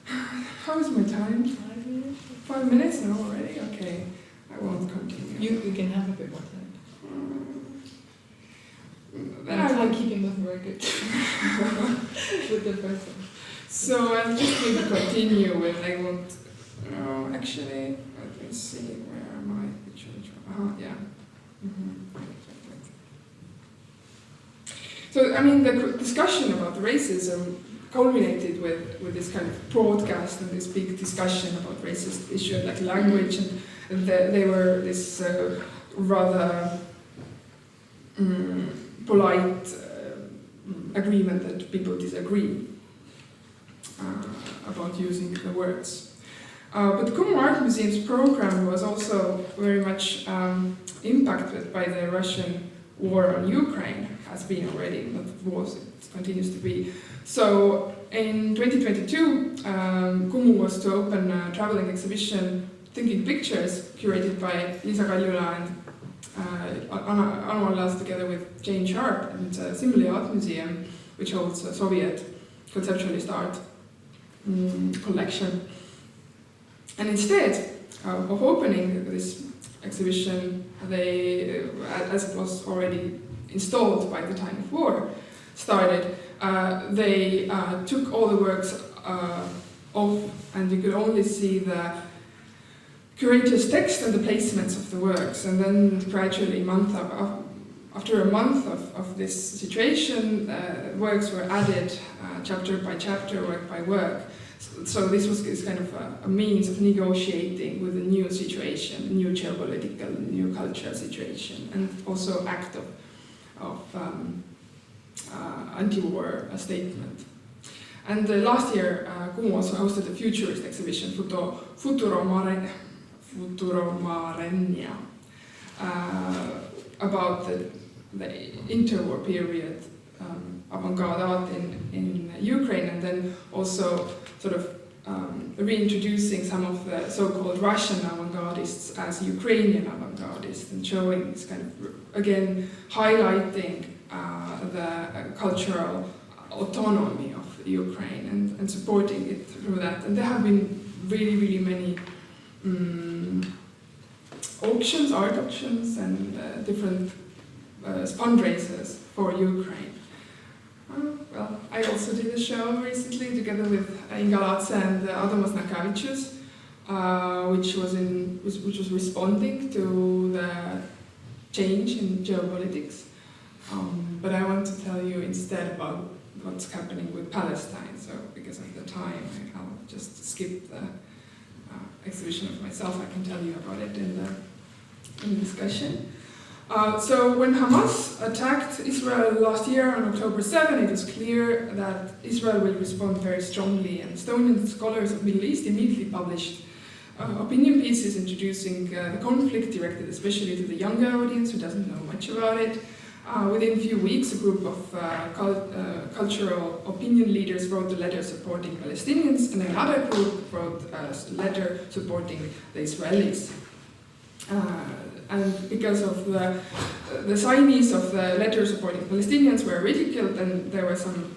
How is my time? 5 minutes? 5 minutes now already? Okay, I won't continue. You can have a bit more time. Then I'm I will keeping them very good with the first one. So I'll just maybe continue with, I won't, actually, let me see, where am I? Yeah. So, I mean, the discussion about racism culminated with this kind of broadcast and this big discussion about racist issues like language, and they were this rather polite agreement that people disagree about using the words. But Copenhagen Art Museum's program was also very much impacted by the Russian war on Ukraine, has been already, not was, it continues to be. So in 2022, Kumu was to open a traveling exhibition, Thinking Pictures, curated by Liisa Kaljula and Anu Allas together with Jane Sharp, and Simuli Art Museum, which holds a Soviet conceptualist art collection. And instead of opening this exhibition, they, as it was already installed by the time of war started, they took all the works off, and you could only see the curator's text and the placements of the works. And then gradually, after a month of this situation, works were added chapter by chapter, work by work. So this was kind of a means of negotiating with a new situation, a new geopolitical, new cultural situation, and also act of anti-war statement. And last year, Kumu also hosted a futurist exhibition, Futuromarenia, about the interwar period avant-garde art in Ukraine, and then also sort of reintroducing some of the so-called Russian avant-gardists as Ukrainian avant-gardists, and showing this kind of, again, highlighting the cultural autonomy of Ukraine and supporting it through that. And there have been really, really many auctions, art auctions, and different fundraisers for Ukraine. Well, I also did a show recently together with Inga Latse and Adomas Nakavicius, which was responding to the change in geopolitics. But I want to tell you instead about what's happening with Palestine. So, because of the time, I'll just skip the exhibition of myself. I can tell you about it in the discussion. So when Hamas attacked Israel last year on October 7, it was clear that Israel will respond very strongly, and Estonian scholars of Middle East immediately published opinion pieces introducing the conflict, directed especially to the younger audience who doesn't know much about it. Within a few weeks, a group of cultural opinion leaders wrote a letter supporting Palestinians, and another group wrote a letter supporting the Israelis. And because of the signees of the letter supporting Palestinians were ridiculed, and there were some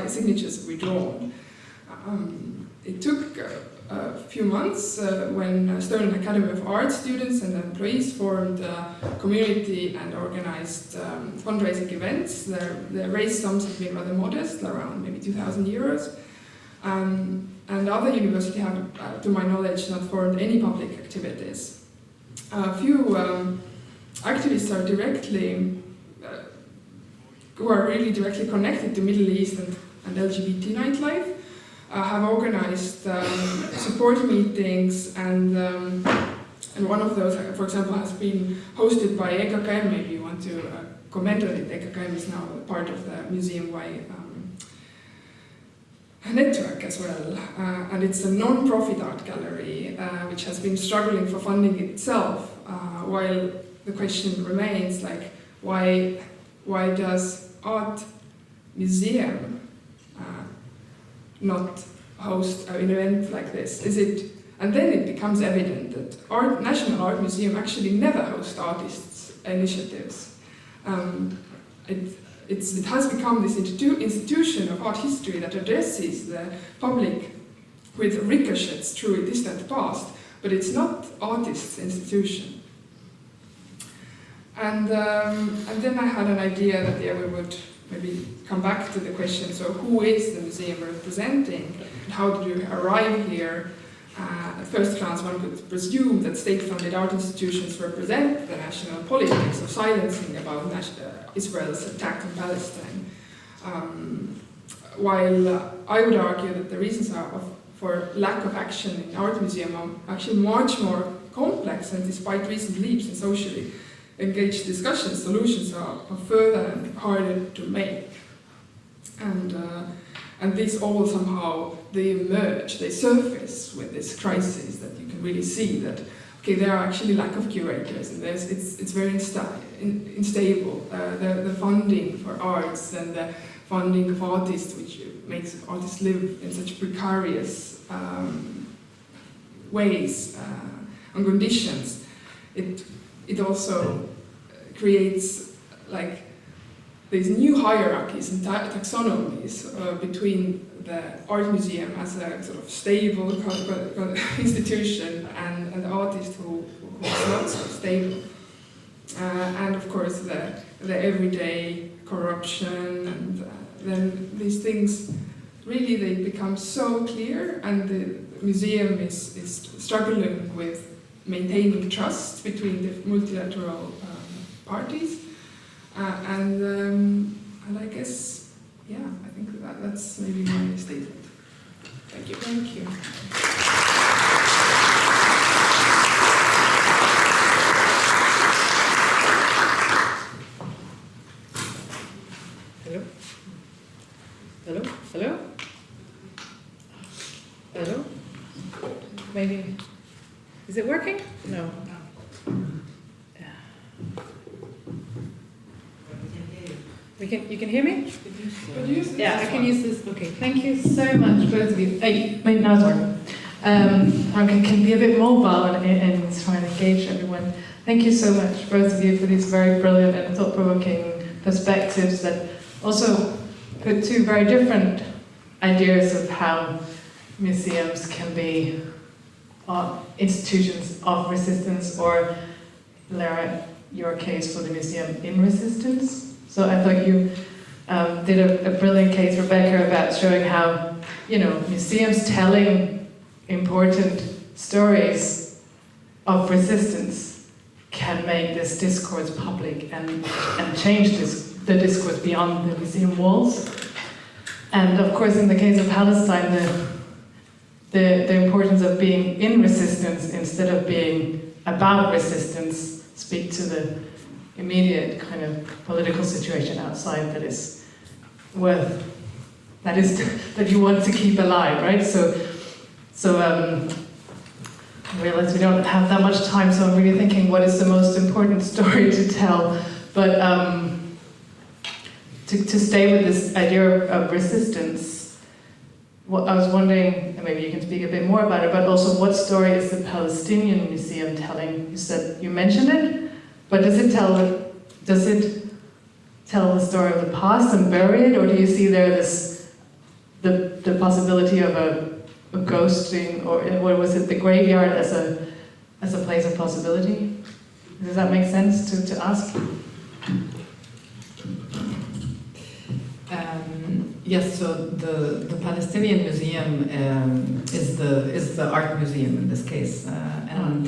signatures withdrawn. It took a few months when Estonian Academy of Art students and employees formed a community and organized fundraising events. The raised sums have been rather modest, around maybe 2,000 euros. And other universities have, to my knowledge, not formed any public activities. A few activists are who are really directly connected to Middle East and LGBT nightlife, have organized support meetings, and one of those, for example, has been hosted by EKKM. Maybe you want to comment on it. EKKM is now part of the museum-wide network as well, and it's a non-profit art gallery which has been struggling for funding itself, while the question remains, like, why why does art museum not host an event like this? And then it becomes evident that National Art Museum actually never hosts artists' initiatives. It has become this institution of art history that addresses the public with ricochets through a distant past, but it's not artists' institution. And then I had an idea that we would maybe come back to the question, so who is the museum representing, and how did you arrive here? At first glance, one could presume that state-funded art institutions represent the national politics of silencing about Israel's attack on Palestine. While I would argue that the reasons for lack of action in art museum are actually much more complex, and despite recent leaps in socially engaged discussions, solutions are further and harder to make. And these all somehow, they emerge, they surface with this crisis, that you can really see that, okay, there are actually lack of curators, and it's very unstable. The funding for arts and the funding of artists, which makes artists live in such precarious ways and conditions, it also creates like these new hierarchies and taxonomies between the art museum as a sort of stable institution and the artist who is not so stable. And of course the everyday corruption, and then these things really, they become so clear, and the museum is struggling with maintaining trust between the multilateral parties. And I guess, yeah, I think that's maybe my statement. Thank you. Thank you. Hello? Hello? Hello? Hello? Maybe. Is it working? No. You can hear me? Yeah, I can use this. Okay, thank you so much, both of you. Hey, wait, now it's working. I can be a bit mobile and try and engage everyone. Thank you so much, both of you, for these very brilliant and thought-provoking perspectives that also put two very different ideas of how museums can be institutions of resistance, or, Lara, your case for the museum in resistance. So I thought you did a brilliant case, Rebecca, about showing how, museums telling important stories of resistance can make this discourse public and change the discourse beyond the museum walls. And of course, in the case of Palestine, the importance of being in resistance instead of being about resistance speak to the immediate kind of political situation outside that you want to keep alive, right? So I realize we don't have that much time, so I'm really thinking, what is the most important story to tell? But to stay with this idea of resistance, I was wondering, and maybe you can speak a bit more about it, but also, what story is the Palestinian Museum telling? You mentioned it, but does it tell the story of the past and bury it, or do you see there the possibility of a ghosting, or what was it, the graveyard as a place of possibility? Does that make sense to ask? Yes, so the Palestinian Museum is the art museum in this case, and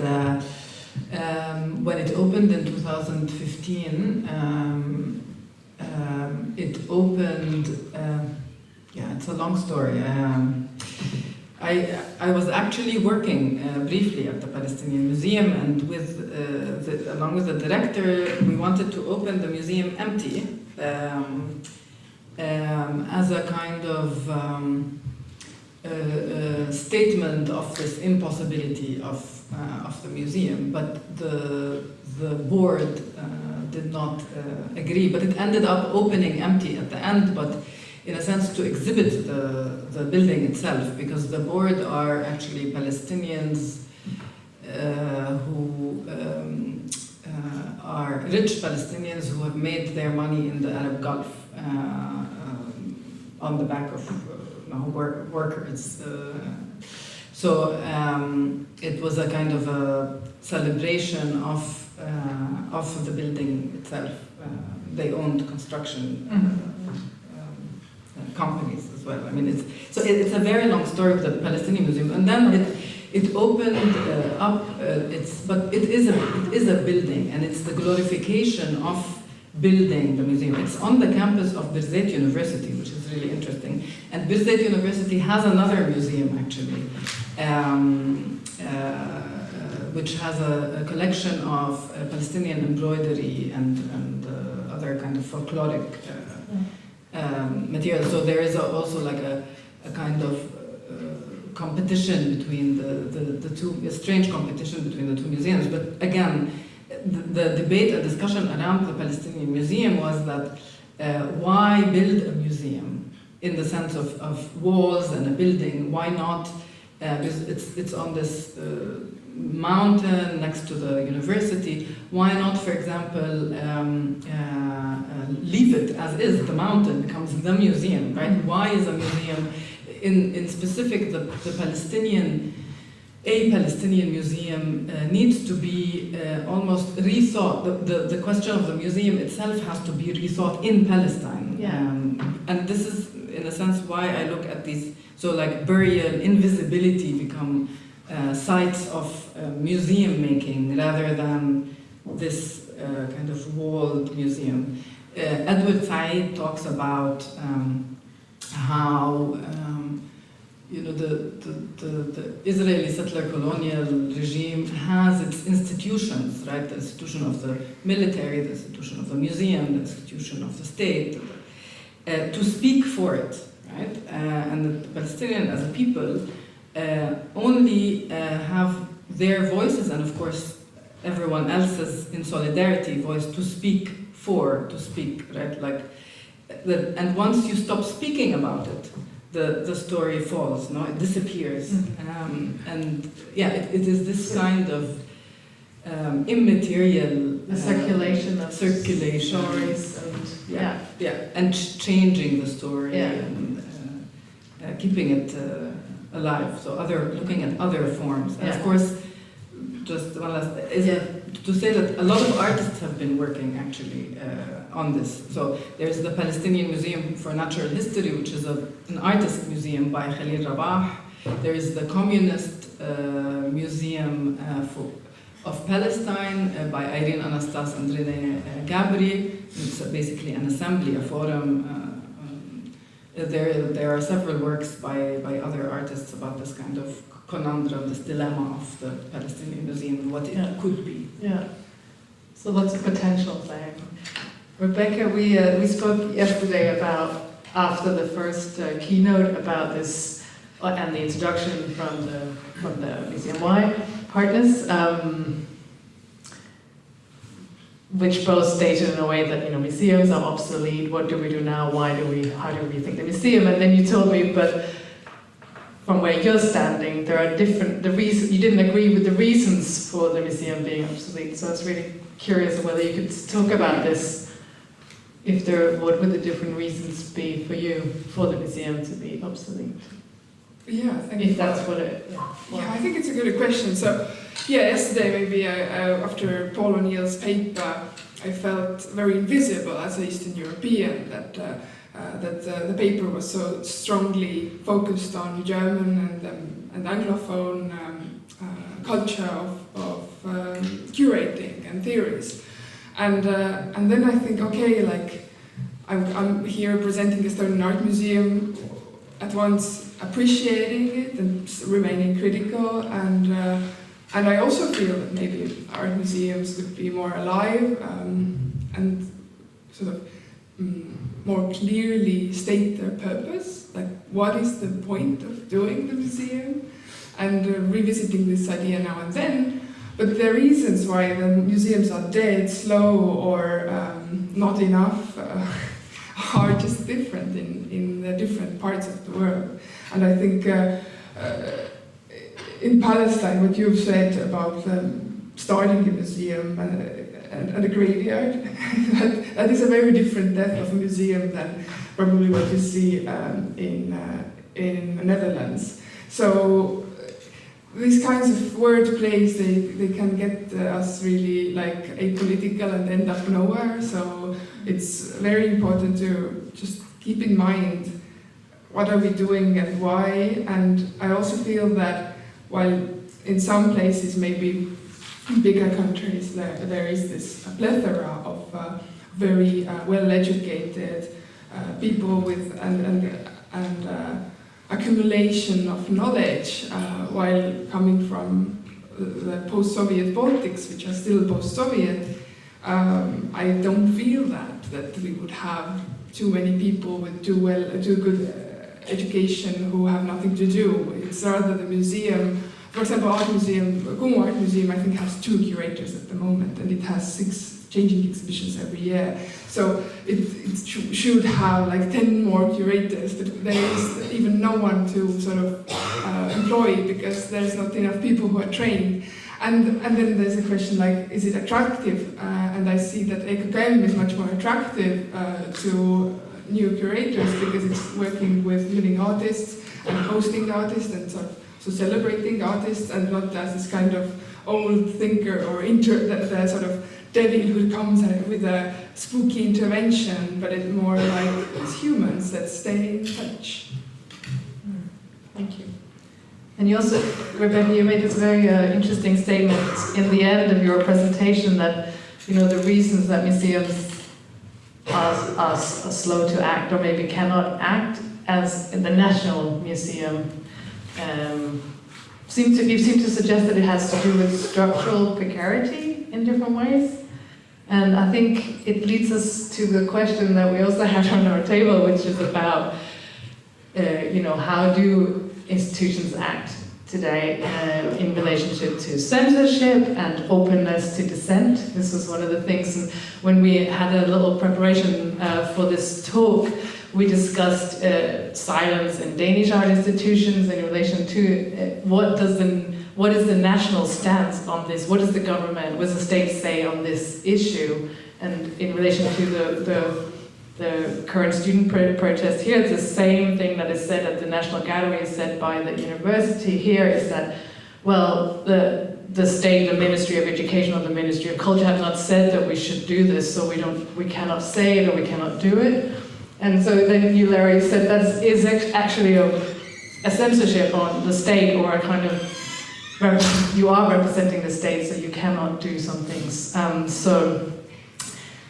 when it opened in 2015, it opened. It's a long story. I was actually working briefly at the Palestinian Museum, and along with the director, we wanted to open the museum empty. As a kind of statement of this impossibility of of the museum, but the board did not agree. But it ended up opening empty at the end, but in a sense to exhibit the building itself, because the board are actually Palestinians who are rich Palestinians who have made their money in the Arab Gulf on the back of workers. So it was a kind of a celebration of the building itself. They owned construction companies as well. I mean, it's a very long story of the Palestinian Museum, and then it opened up. But it is a building, and it's the glorification of building the museum. It's on the campus of Birzeit University, which is really interesting. And Birzeit University has another museum actually, which has a collection of Palestinian embroidery and other kind of folkloric material. So there is also like a kind of competition between the two, a strange competition between the two museums. But again, the debate, a discussion around the Palestinian Museum was that why build a museum in the sense of walls and a building? Why not? Because it's on this mountain next to the university. Why not, for example, leave it as is? The mountain becomes the museum, right? Why is a museum? In specific, the Palestinian museum needs to be almost rethought. The question of the museum itself has to be rethought in Palestine. Yeah. And this is, in a sense, why I look at these. So like burial, invisibility become sites of museum making rather than this kind of walled museum. Edward Said talks about how the Israeli settler colonial regime has its institutions, right? The institution of the military, the institution of the museum, the institution of the state, to speak for it, right? And the Palestinians as a people only have their voices, and of course everyone else's in solidarity voice to speak for, right? Like that, and once you stop speaking about it, the story falls, no, it disappears. And yeah, it is this kind of immaterial circulation of circulation stories and and changing the story Yeah. and keeping it alive. So looking at other forms, and of course, just one last to say that a lot of artists have been working actually on this. So there's the Palestinian Museum for Natural History, which is an artist museum by Khalil Rabah. There is the Communist Museum of Palestine by Irene Anastas and René Gabri. It's basically an assembly, a forum. There are several works by other artists about this kind of conundrum, this dilemma of the Palestinian Museum and what it could be. Yeah. So lots of potential there. Rebecca, we spoke yesterday about, after the first keynote, about this and the introduction from the Museum Y partners, which both stated in a way that museums are obsolete. What do we do now? How do we rethink the museum? And then you told me, but from where you're standing, there are you didn't agree with the reasons for the museum being obsolete. So I was really curious whether you could talk about this. What would the different reasons be for you for the museum to be obsolete? Yeah, thank you. If that's what it. Yeah, I think it's a good question. So, yesterday maybe after Paul O'Neill's paper, I felt very invisible as an Eastern European that the paper was so strongly focused on German and Anglophone culture of curating and theories. And then I think, okay, like I'm here presenting a Estonian art museum, at once appreciating it and remaining critical, and I also feel that maybe art museums could be more alive and sort of more clearly state their purpose, like what is the point of doing the museum, and revisiting this idea now and then. But the reasons why the museums are dead, slow, or not enough are just different in the different parts of the world. And I think in Palestine, what you've said about starting a museum and a graveyard, that is a very different death of a museum than probably what you see in the Netherlands. So these kinds of wordplays, they can get us really like apolitical and end up nowhere. So it's very important to just keep in mind what are we doing and why. And I also feel that while in some places, maybe bigger countries, there is this plethora of very well-educated people with and accumulation of knowledge, while coming from the post-Soviet Baltics, which are still post-Soviet, I don't feel that we would have too many people with too good education who have nothing to do. It's rather the museum. For example, Foghmar Art Museum, I think, has 2 curators at the moment, and it has 6 changing exhibitions every year. So it should have like 10 more curators, but there is even no one to sort of employ because there's not enough people who are trained. And then there's a question like, is it attractive? And I see that EKKM is much more attractive to new curators because it's working with living artists and hosting artists and sort of so celebrating artists, and not as this kind of old thinker or the sort of devil who comes with a spooky intervention, but it's more like it's humans that stay in touch. Thank you. And you also, Rebecca, you made this very interesting statement in the end of your presentation that, you know, the reasons that museums are slow to act or maybe cannot act as in the National Museum you seem to suggest that it has to do with structural precarity in different ways. And I think it leads us to the question that we also had on our table, which is about, how do institutions act today in relationship to censorship and openness to dissent. This was one of the things when we had a little preparation for this talk. We discussed silence in Danish art institutions in relation to what is the national stance on this? What does the government, what does the state say on this issue? And in relation to the current student protest here, it's the same thing that is said at the National Gallery, is said by the university here, is that, well, the state, the Ministry of Education or the Ministry of Culture have not said that we should do this, so we cannot say it or we cannot do it. And so then you, Larry, said that is actually a censorship on the state, or a kind of, you are representing the state, so you cannot do some things. So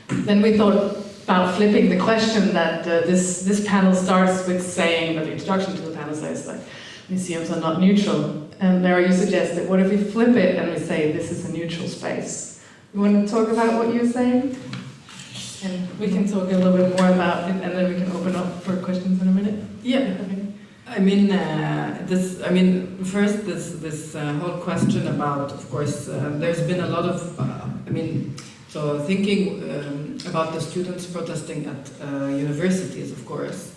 then we thought about flipping the question that this panel starts with saying, that the introduction to the panel says like, museums are not neutral. And Larry, you suggested, what if we flip it and we say this is a neutral space? You want to talk about what you're saying? And we can talk a little bit more about it, and then we can open up for questions in a minute. Yeah. I mean, first, this whole question about, of course, there's been a lot of, so thinking about the students protesting at universities, of course,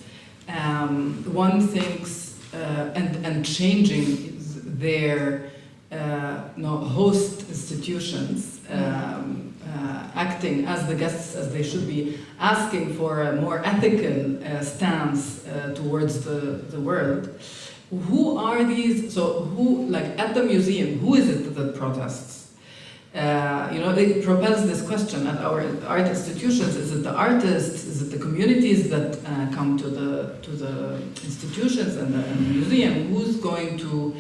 one thinks, and changing their host institutions, acting as the guests as they should be, asking for a more ethical stance towards the world. Who are these? So who, like at the museum, who is it that protests? It propels this question at our art institutions. Is it the artists? Is it the communities that come to the institutions and the museum? Who's going to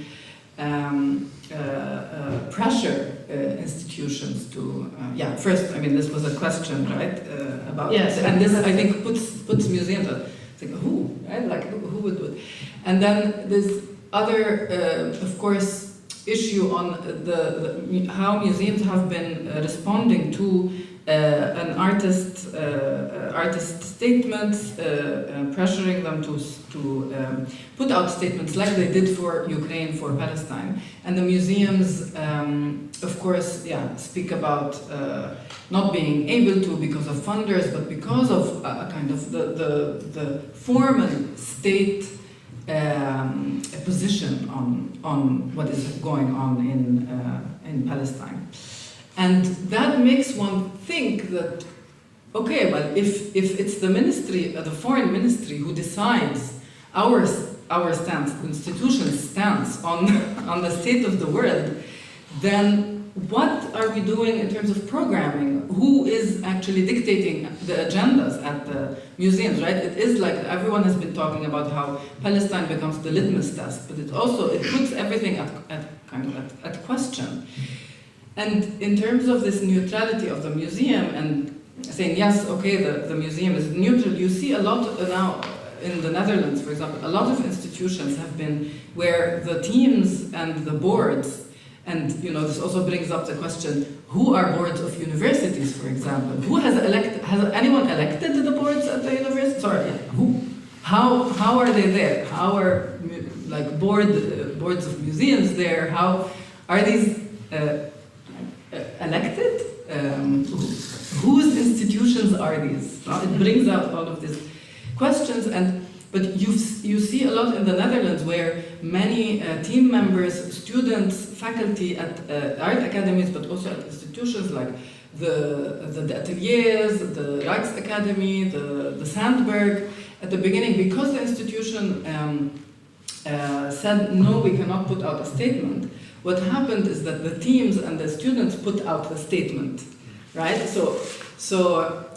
pressure institutions to, first, this was a question, right, about, yes, and this, I think, puts museums at, like, who, right, like, who would do it? And then this other, of course, issue on how museums have been responding to an artist statements, pressuring them to put out statements like they did for Ukraine, for Palestine. And the museums, of course, speak about not being able to because of funders, but because of kind of the formal state position on what is going on in Palestine. And that makes one think that, okay, well, if it's the ministry, the foreign ministry, who decides our stance, the institution's stance on the state of the world, then what are we doing in terms of programming? Who is actually dictating the agendas at the museums, right? It is like everyone has been talking about how Palestine becomes the litmus test, but it puts everything at question. And in terms of this neutrality of the museum and saying, yes, okay, the museum is neutral, you see a lot now in the Netherlands, for example, a lot of institutions have been where the teams and the boards, and this also brings up the question, who are boards of universities, for example? Who has anyone elected the boards at the university? Sorry, who? How are they there? How are boards of museums there? How are these elected? Whose institutions are these? It brings out all of these questions, but you see a lot in the Netherlands where many team members, students, faculty at art academies, but also at institutions like the Ateliers, the Rijksacademie, the Sandberg, at the beginning, because the institution said, no, we cannot put out a statement, what happened is that the teams and the students put out the statement, right? So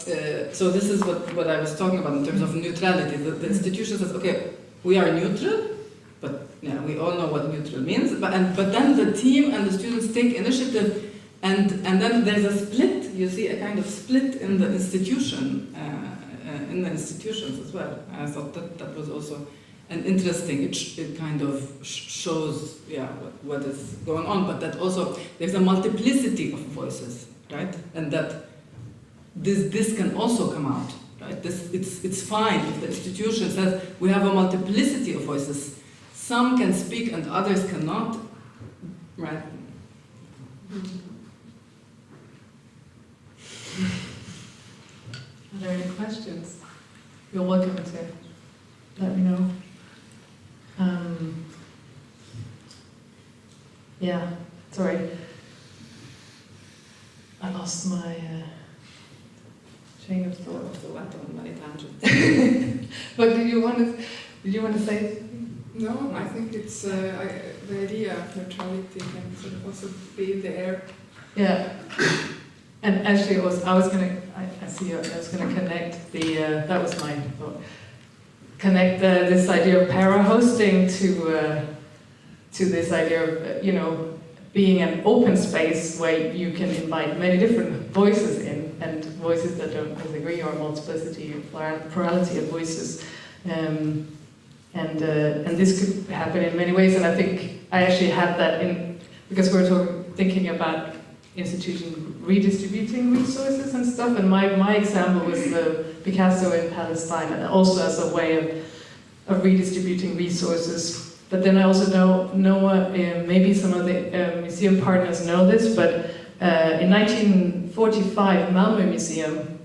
this is what I was talking about in terms of neutrality. The institution says, okay, we are neutral, but we all know what neutral means. But then the team and the students take initiative, and then there's a split. You see a kind of split in the institution, in the institutions as well. I thought that was also an interesting. It kind of shows what is going on, but that also there's a multiplicity of voices, right? And that this can also come out, right? It's fine if the institution says we have a multiplicity of voices. Some can speak and others cannot, right? Are there any questions? You're welcome to let me know. Sorry. I lost my train of thought. So went on many tangents. But did you want to say something? No, I think it's the idea of neutrality can sort of also be there. Yeah. And actually, I was gonna connect that was my thought. Connect this idea of para-hosting to this idea of being an open space where you can invite many different voices in, and voices that don't disagree, or multiplicity, plurality of voices, and this could happen in many ways. And I think I actually had that because we were thinking about institutions redistributing resources and stuff, and my example was the Picasso in Palestine, and also as a way of redistributing resources. But then I also know maybe some of the museum partners know this, but in 1945, Malmö Museum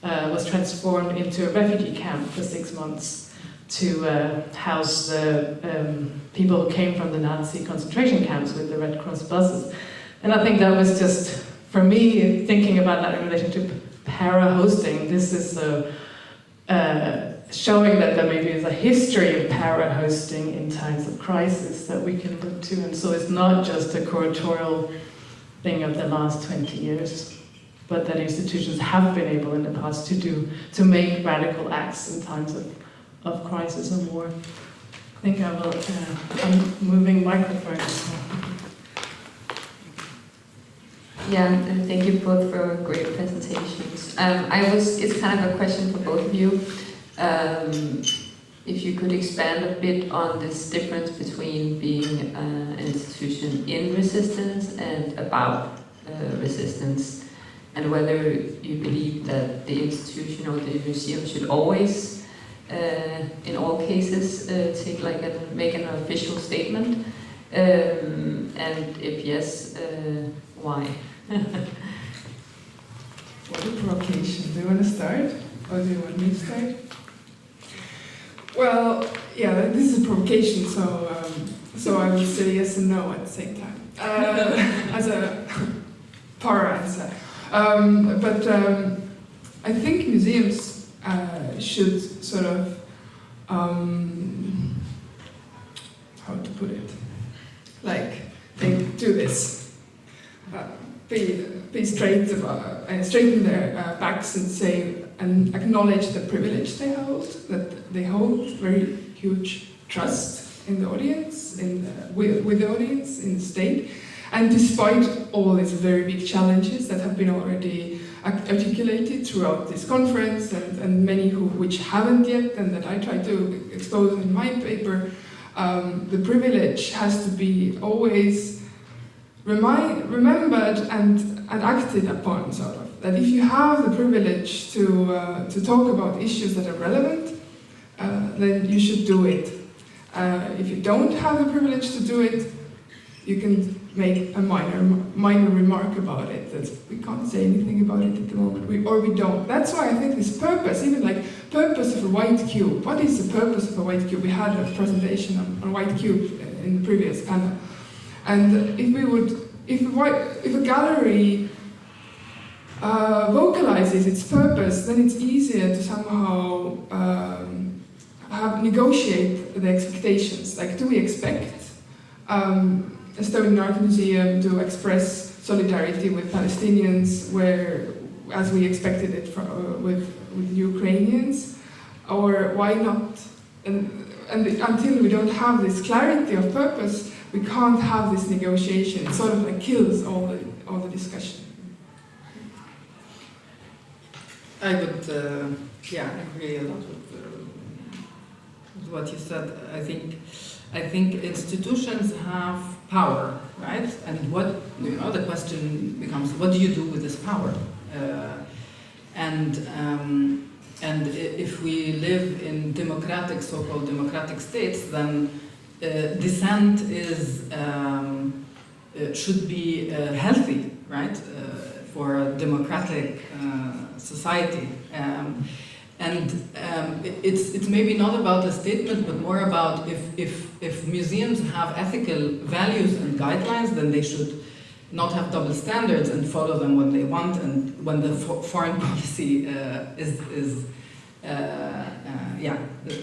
was transformed into a refugee camp for 6 months to house the people who came from the Nazi concentration camps with the Red Cross buses. And I think that was just, for me, thinking about that in relation to para-hosting, this is showing that there maybe is a history of para-hosting in times of crisis that we can look to. And so it's not just a curatorial thing of the last 20 years, but that institutions have been able in the past to make radical acts in times of crisis and war. I think I will, I'm moving microphones. Yeah, and thank you both for great presentations. It's kind of a question for both of you. If you could expand a bit on this difference between being an institution in resistance and about resistance. and whether you believe that the institution or the museum should always, in all cases, make an official statement, and if yes, why? What a provocation. Do you want to start? Or do you want me to start? Well, yeah, this is a provocation, so I will say yes and no at the same time. As a power answer. But I think museums should sort of, how to put it, like they do this, be straight, straighten their backs and say, and acknowledge the privilege they hold, that they hold very huge trust in the audience, with the audience, in the state. And despite all these very big challenges that have been already articulated throughout this conference, and many which haven't yet, and that I try to expose in my paper, the privilege has to be always remembered and acted upon, sort of. That if you have the privilege to talk about issues that are relevant, then you should do it. If you don't have the privilege to do it, you can make a minor remark about it, that we can't say anything about it at the moment, or we don't. That's why I think this purpose, even like purpose of a white cube. What is the purpose of a white cube? We had a presentation on white cube in the previous panel, and if a gallery vocalizes its purpose, then it's easier to somehow negotiate the expectations. Like, do we expect Estonian Art Museum to express solidarity with Palestinians, as we expected it with Ukrainians, or why not? And until we don't have this clarity of purpose, we can't have this negotiation. It sort of like kills all the discussion. I would, agree a lot with what you said. I think institutions have power, right? And the question becomes, what do you do with this power? And if we live in so-called democratic states, then dissent should be healthy, right? For a democratic society. It's maybe not about a statement, but more about if museums have ethical values and guidelines, then they should not have double standards and follow them when they want, and when the foreign policy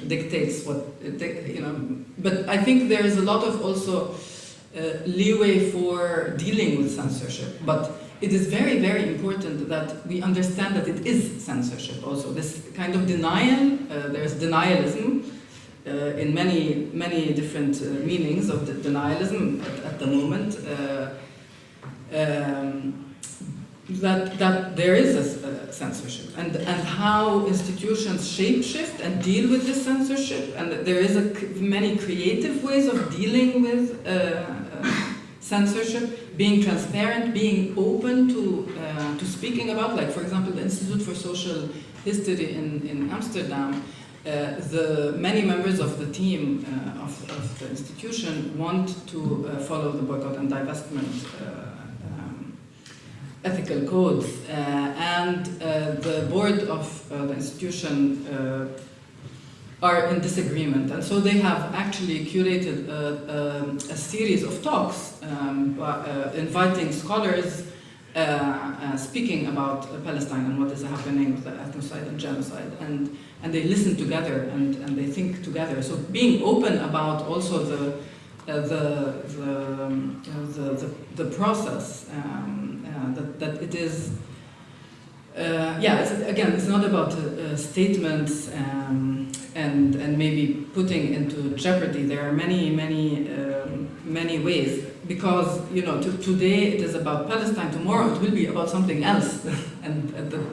dictates what But I think there is a lot of also leeway for dealing with censorship, but it is very, very important that we understand that it is censorship also. This kind of denial, there's denialism in many different meanings of the denialism at the moment, that there is a censorship, and how institutions shape-shift and deal with this censorship, and there is many creative ways of dealing with censorship, being transparent, being open to speaking about, like for example the Institute for Social History in Amsterdam. The many members of the team of the institution want to follow the boycott and divestment ethical codes, and the board of the institution are in disagreement, and so they have actually curated a series of talks inviting scholars speaking about Palestine and what is happening with the ethnocide and genocide, and they listen together and they think together. So being open about also the process, that it is, it's not about statements and maybe putting into jeopardy. There are many ways, because today it is about Palestine, tomorrow it will be about something else, and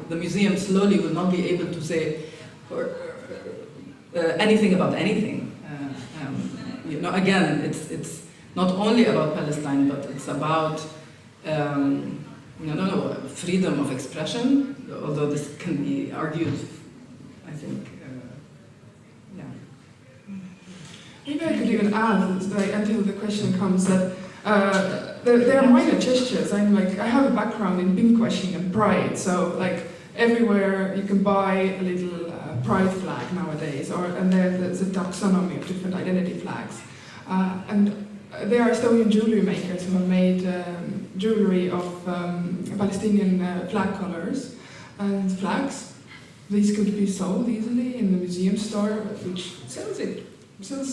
the museum slowly will not be able to say anything about anything. Again, it's not only about Palestine, but it's about freedom of expression, although this can be argued, I think, yeah. Maybe I could even add, like, until the question comes, that there are minor gestures. I have a background in pinkwashing and pride, so like everywhere you can buy a little pride flag nowadays, and there's a taxonomy of different identity flags. And there are Estonian jewelry makers who have made jewelry of Palestinian flag colors and flags. These could be sold easily in the museum store, which sells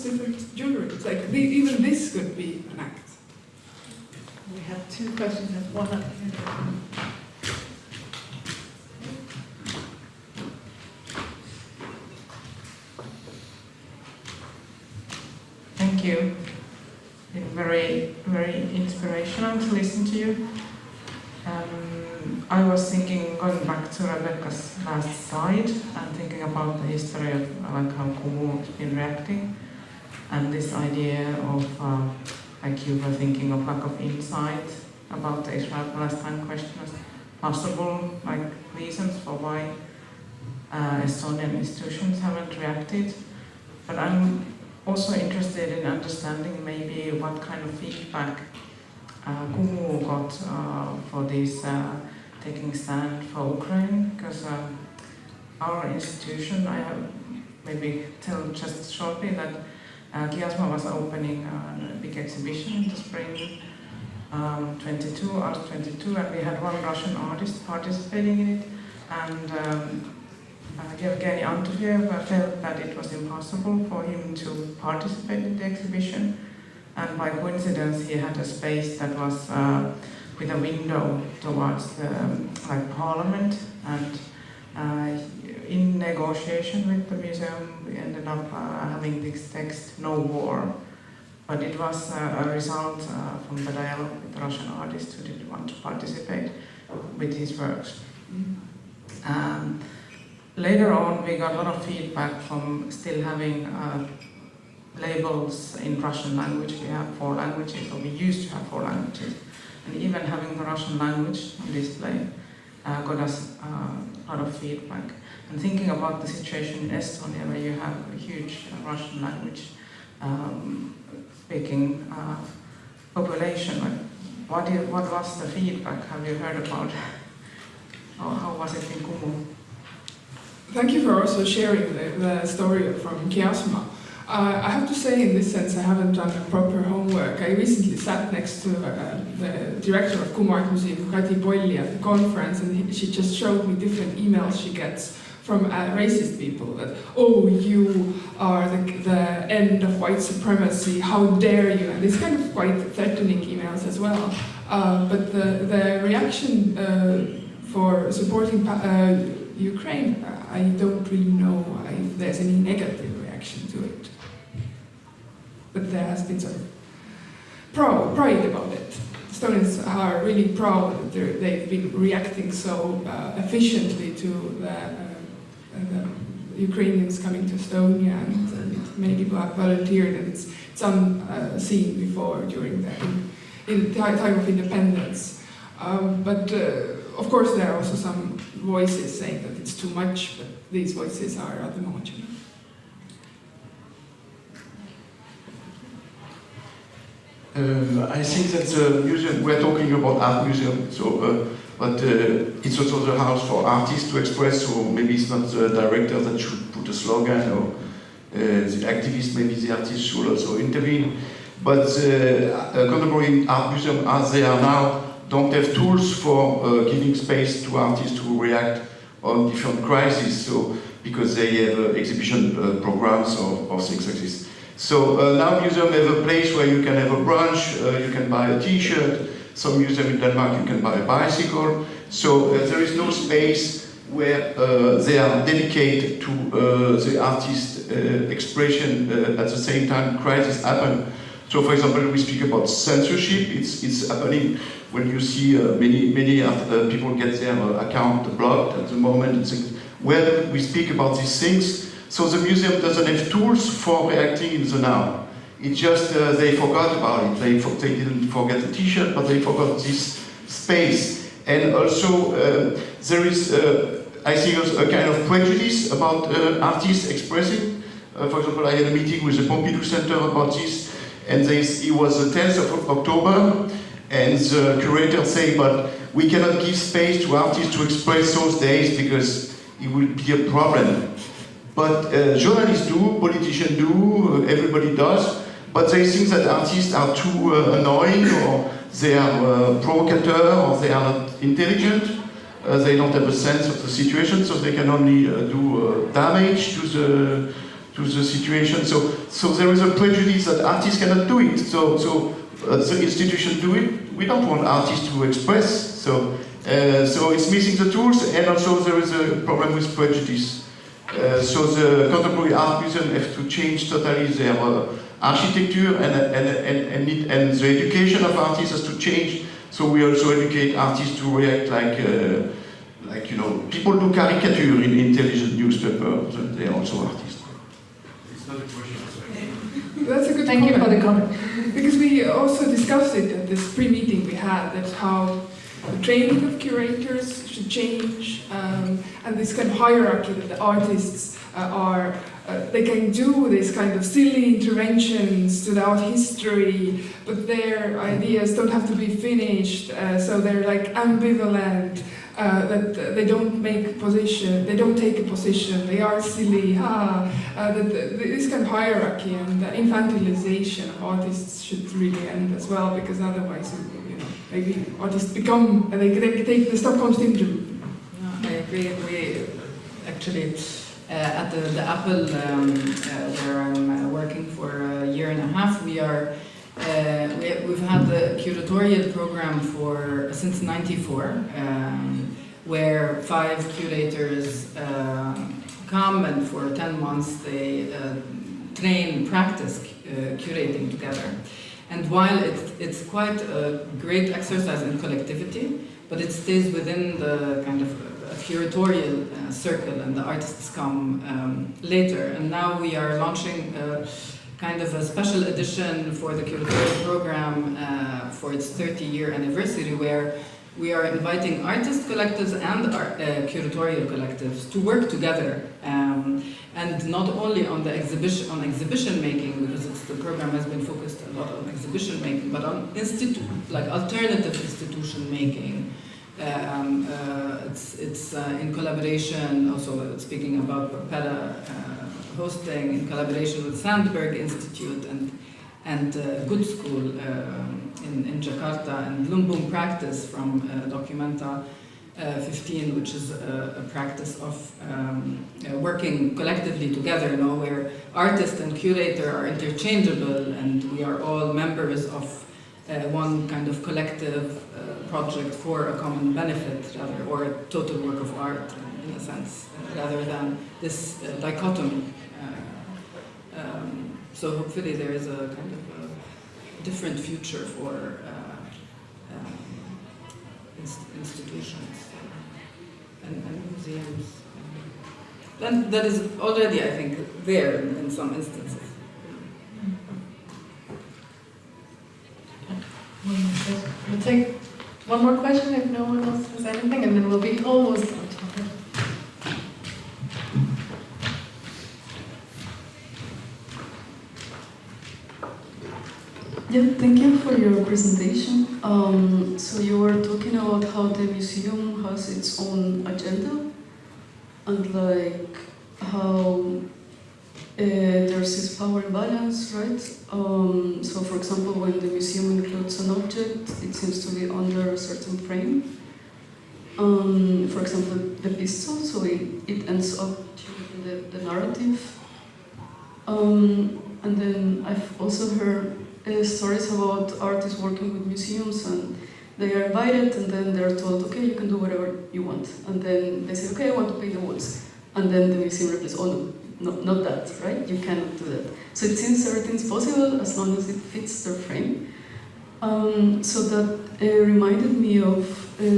different jewelry. It's like even this could be an act. We have two questions. There's one up here. Thank you. It's very, very inspirational to listen to you. I was thinking, going back to Rebecca's last slide, and thinking about the history of like how Kumu has been reacting, and this idea of like you were thinking of lack of insight about the Israel-Palestine question as possible like reasons for why Estonian institutions haven't reacted. But I'm also interested in understanding maybe what kind of feedback Kumu got for this taking stand for Ukraine, because our institution, I have maybe tell just shortly that Kiasma was opening a big exhibition in the spring 22, Art 22, and we had one Russian artist participating in it, and Yevgeny Antofiev felt that it was impossible for him to participate in the exhibition, and by coincidence he had a space that was with a window towards the parliament, and in negotiation with the museum we ended up having this text, "No War," but it was a result from the dialogue with the Russian artist who didn't want to participate with his works. Later on, we got a lot of feedback from still having labels in Russian language. We have 4 languages, or we used to have 4 languages. And even having the Russian language on display got us a lot of feedback. And thinking about the situation in Estonia, where you have a huge Russian language speaking population, what was the feedback? Have you heard about? Or how was it in Kumu? Thank you for also sharing the story from Kiasma. I have to say, in this sense, I haven't done a proper homework. I recently sat next to the director of Kumu Art Museum, Kati Bolli, at the conference, and she just showed me different emails she gets from racist people that, "Oh, you are the end of white supremacy, how dare you?" And it's kind of quite threatening emails as well. But the reaction for supporting Ukraine, I don't really know if there's any negative reaction to it. But there has been sort of pride about it. Estonians are really proud that they've been reacting so efficiently to the Ukrainians coming to Estonia, and many people have volunteered, and it's unseen before during the time of independence. But of course, there are also some voices saying that it's too much, but these voices are rather marginal. I think that the museum, we're talking about art museum, so, but it's also the house for artists to express, so maybe it's not the director that should put a slogan, or the activist, maybe the artist should also intervene. But the contemporary art museum, as they are now, don't have tools for giving space to artists to react on different crises, so because they have exhibition programs or things like this. So now museums have a place where you can have a brunch, you can buy a t-shirt. Some museums in Denmark you can buy a bicycle. So there is no space where they are dedicated to the artist expression. At the same time, crises happen. So, for example, we speak about censorship. It's happening when you see many people get their account blocked at the moment. Where we speak about these things, so the museum doesn't have tools for reacting in the now. It's just they forgot about it. They didn't forget the T-shirt, but they forgot this space. And also, there is, I think, also a kind of prejudice about artists expressing. For example, I had a meeting with the Pompidou Center about this, and it was the 10th of October, and the curator said, but we cannot give space to artists to express those days because it will be a problem. But journalists do, politicians do, everybody does, but they think that artists are too annoying, or they are provocateur, or they are not intelligent. They don't have a sense of the situation, so they can only do damage to the situation. So there is a prejudice that artists cannot do it. So the institutions do it. We don't want artists to express. So it's missing the tools, and also there is a problem with prejudice. So the contemporary art museum have to change totally their architecture, and the education of artists has to change. So we also educate artists to react like you know, people do caricature in intelligent newspapers, and they are also artists. It's not a question. That's a good Thank you for the comment. Because we also discussed it at this pre-meeting we had, that how the training of curators should change, and this kind of hierarchy that the artists they can do these kind of silly interventions to the art history, but their ideas don't have to be finished, so they're like ambivalent, that they don't take a position, they are silly, this kind of hierarchy and the infantilization of artists should really end as well, because otherwise, you know, maybe artists become, they take the Stockholm syndrome. No, I agree. We actually, at the Apple, where I'm working for a year and a half, we've had the curatorial program since '94, where 5 curators come, and for 10 months they practice curating together. And while it's quite a great exercise in collectivity, but it stays within the kind of curatorial circle, and the artists come later. And now we are launching kind of a special edition for the curatorial program for its 30-year anniversary, where we are inviting artist collectives and curatorial collectives to work together, and not only on the exhibition making, because the program has been focused a lot on exhibition making, but on alternative institution making. It's in collaboration, also speaking about Propeller hosting, in collaboration with Sandberg Institute and Good School in Jakarta, and Lumbung Practice from Documenta 15, which is a practice of working collectively together, you know, where artist and curator are interchangeable, and we are all members of one kind of collective project for a common benefit, rather, or a total work of art, in a sense, rather than this dichotomy. So hopefully there is a kind of a different future for institutions and museums. And that is already, I think, there in some instances. We'll take one more question if no one else has anything, and then we'll be almost on time. Yeah, thank you for your presentation. So you were talking about how the museum has its own agenda, and like how there's this power imbalance, right? So for example, when the museum includes an object, it seems to be under a certain frame. For example, the pistol, so it ends up changing the narrative. And then I've also heard stories about artists working with museums, and they are invited, and then they're told, okay, you can do whatever you want. And then they say, okay, I want to paint the walls. And then the museum replies, oh no, not that, right? You cannot do that. So it seems everything's possible as long as it fits their frame. So that reminded me of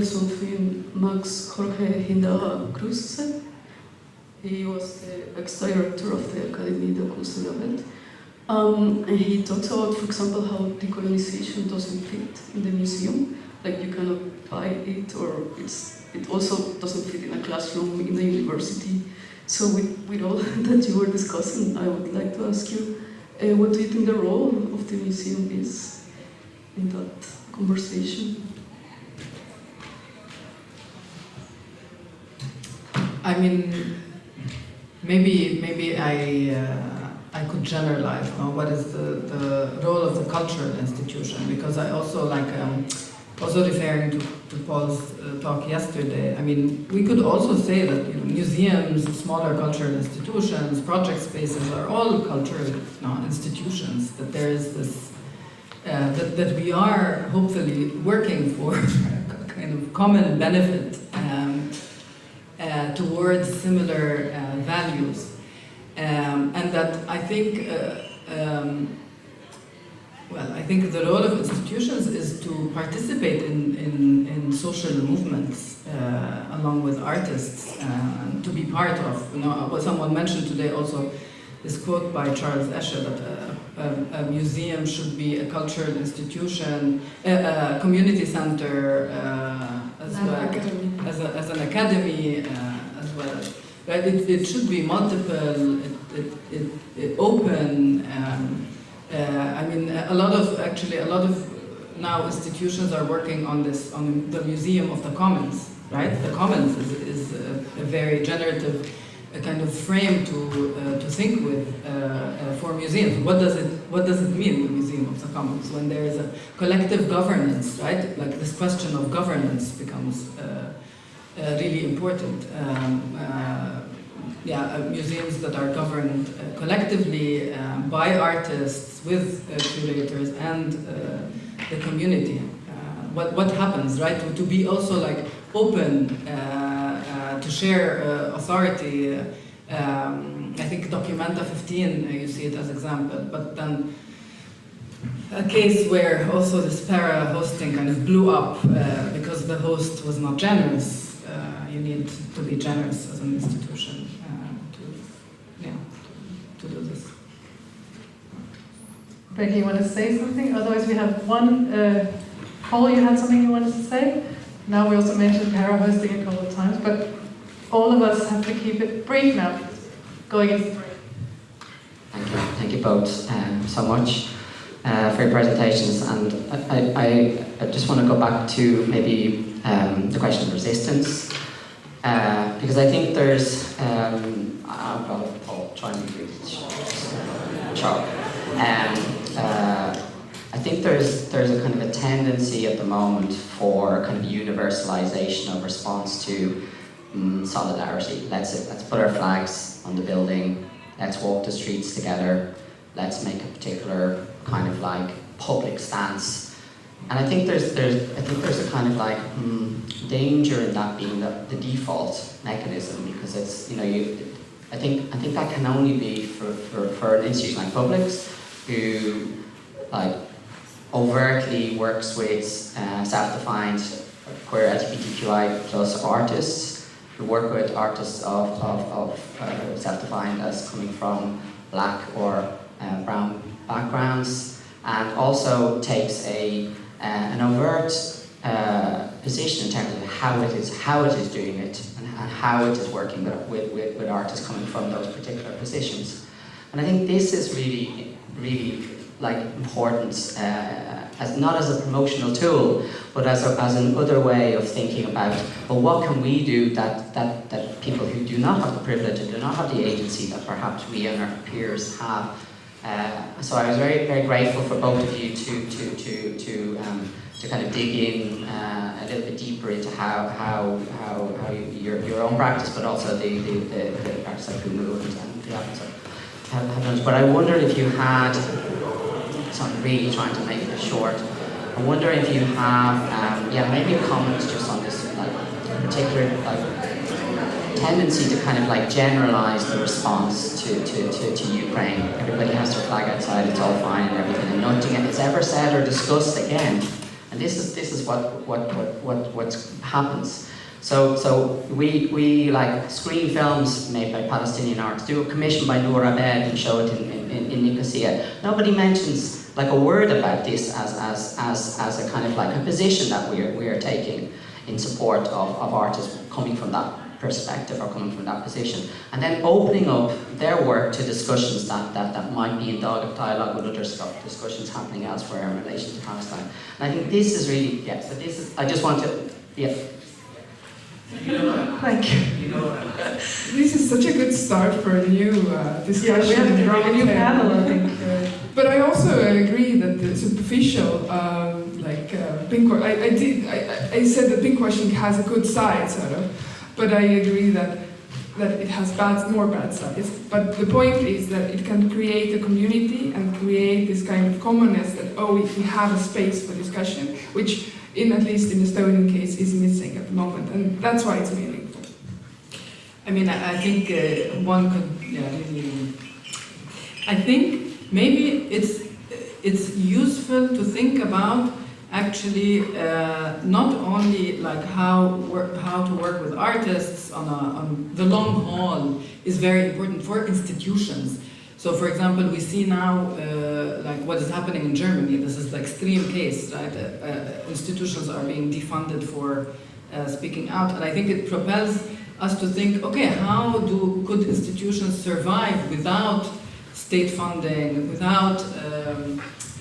something Max Jorge Hindara Cruz said. He was the ex-director of the Académie de Kunst de la Welt. And he talks about, for example, how decolonization doesn't fit in the museum. like you cannot buy it, or it also doesn't fit in a classroom in the university. So with all that you were discussing, I would like to ask you, what do you think the role of the museum is in that conversation? I mean, maybe I could generalize what is the role of the cultural institution, because I also also referring to Paul's talk yesterday. I mean, we could also say that museums, smaller cultural institutions, project spaces are all cultural institutions. That there is this that we are hopefully working for a kind of common benefit towards similar values, and that I think. Well, I think the role of institutions is to participate in social movements along with artists, to be part of. What someone mentioned today also, this quote by Charles Escher that a museum should be a cultural institution, a community center as well as an academy as well. Right? It should be multiple, open. I mean, a lot of now institutions are working on this, on the Museum of the Commons, right? The Commons is a very generative kind of frame to think with for museums. What does it mean, the Museum of the Commons, when there is a collective governance, right? Like this question of governance becomes really important. Museums that are governed collectively by artists, with curators and the community. What happens, right? To be also open to share authority. I think Documenta 15, you see it as example, but then a case where also this para-hosting kind of blew up because the host was not generous. You need to be generous as an institution to do this. Becky, you want to say something? Otherwise we have one, Paul, you had something you wanted to say? Now we also mentioned para-hosting a couple of times, but all of us have to keep it brief now, going into break. Thank you both so much for your presentations, and I just want to go back to maybe the question of resistance, because I think there's, I'll try and be sharp. I think there's a kind of a tendency at the moment for kind of universalization of response to solidarity. Let's put our flags on the building. Let's walk the streets together. Let's make a particular kind of public stance. And I think there's a kind of danger in that being the default mechanism, because it's I think that can only be for an institution like Publix, who overtly works with self-defined queer LGBTQI plus artists, who work with artists of self-defined as coming from black or brown backgrounds, and also takes an overt position in terms of how it is doing it, and how it is working with artists coming from those particular positions. And I think this is really important, as not as a promotional tool, but as another way of thinking about, well, what can we do that people who do not have the privilege and do not have the agency that perhaps we and our peers have. So I was very, very grateful for both of you to kind of dig in a little bit deeper into how your own practice, but also the practice of the movement and the others have done. But I wondered if you had, so I'm really trying to make it short, I wonder if you have maybe a comment just on this particular tendency to kind of generalize the response to Ukraine. Everybody has their flag outside, it's all fine and everything, and nothing is ever said or discussed again. And this is what happens. So we like screen films made by Palestinian artists, do a commission by Noor Abed and show it in Nicosia. Nobody mentions like a word about this as a kind of like a position that we are taking in support of artists coming from that perspective or coming from that position, and then opening up their work to discussions that might be in dialogue with other discussions happening elsewhere in relation to Palestine. And I think this is really, yeah, so this is, I just want to, yeah. Thank you. This is such a good start for a new discussion. Yeah, we have to draw a new panel, I think. But I also agree that the superficial, pink. I said the pinkwashing has a good side, sort of, but I agree that it has more bad sides. But the point is that it can create a community and create this kind of commonness that we have a space for discussion, which at least in the Estonian case is missing at the moment, and that's why it's meaningful. I mean, I think one could, really. I think maybe it's useful to think about actually not only like how to work with artists on the long haul is very important for institutions. So, for example, we see now like what is happening in Germany. This is the extreme case, right? Institutions are being defunded for speaking out, and I think it propels us to think, okay, how could institutions survive without state funding, without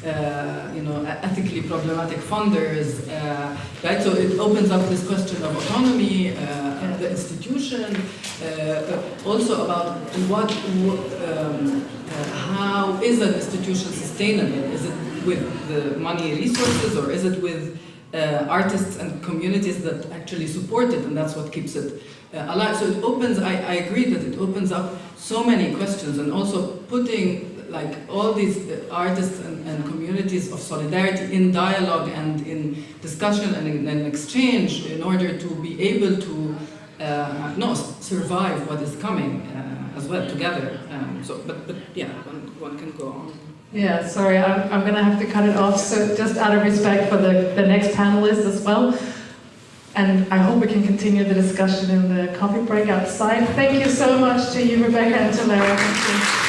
ethically problematic funders, right? So it opens up this question of autonomy, the institution, also about how is an institution sustainable? Is it with the money resources, or is it with artists and communities that actually support it, and that's what keeps it alive? So it opens, I agree that it opens up so many questions, and also putting like all these artists and communities of solidarity in dialogue and in discussion and in exchange in order to be able to survive what is coming as well together. But yeah, one can go on. Yeah, sorry, I'm going to have to cut it off. So just out of respect for the next panelist as well. And I hope we can continue the discussion in the coffee break outside. Thank you so much to you, Rebecca, and to Lara. Thank you.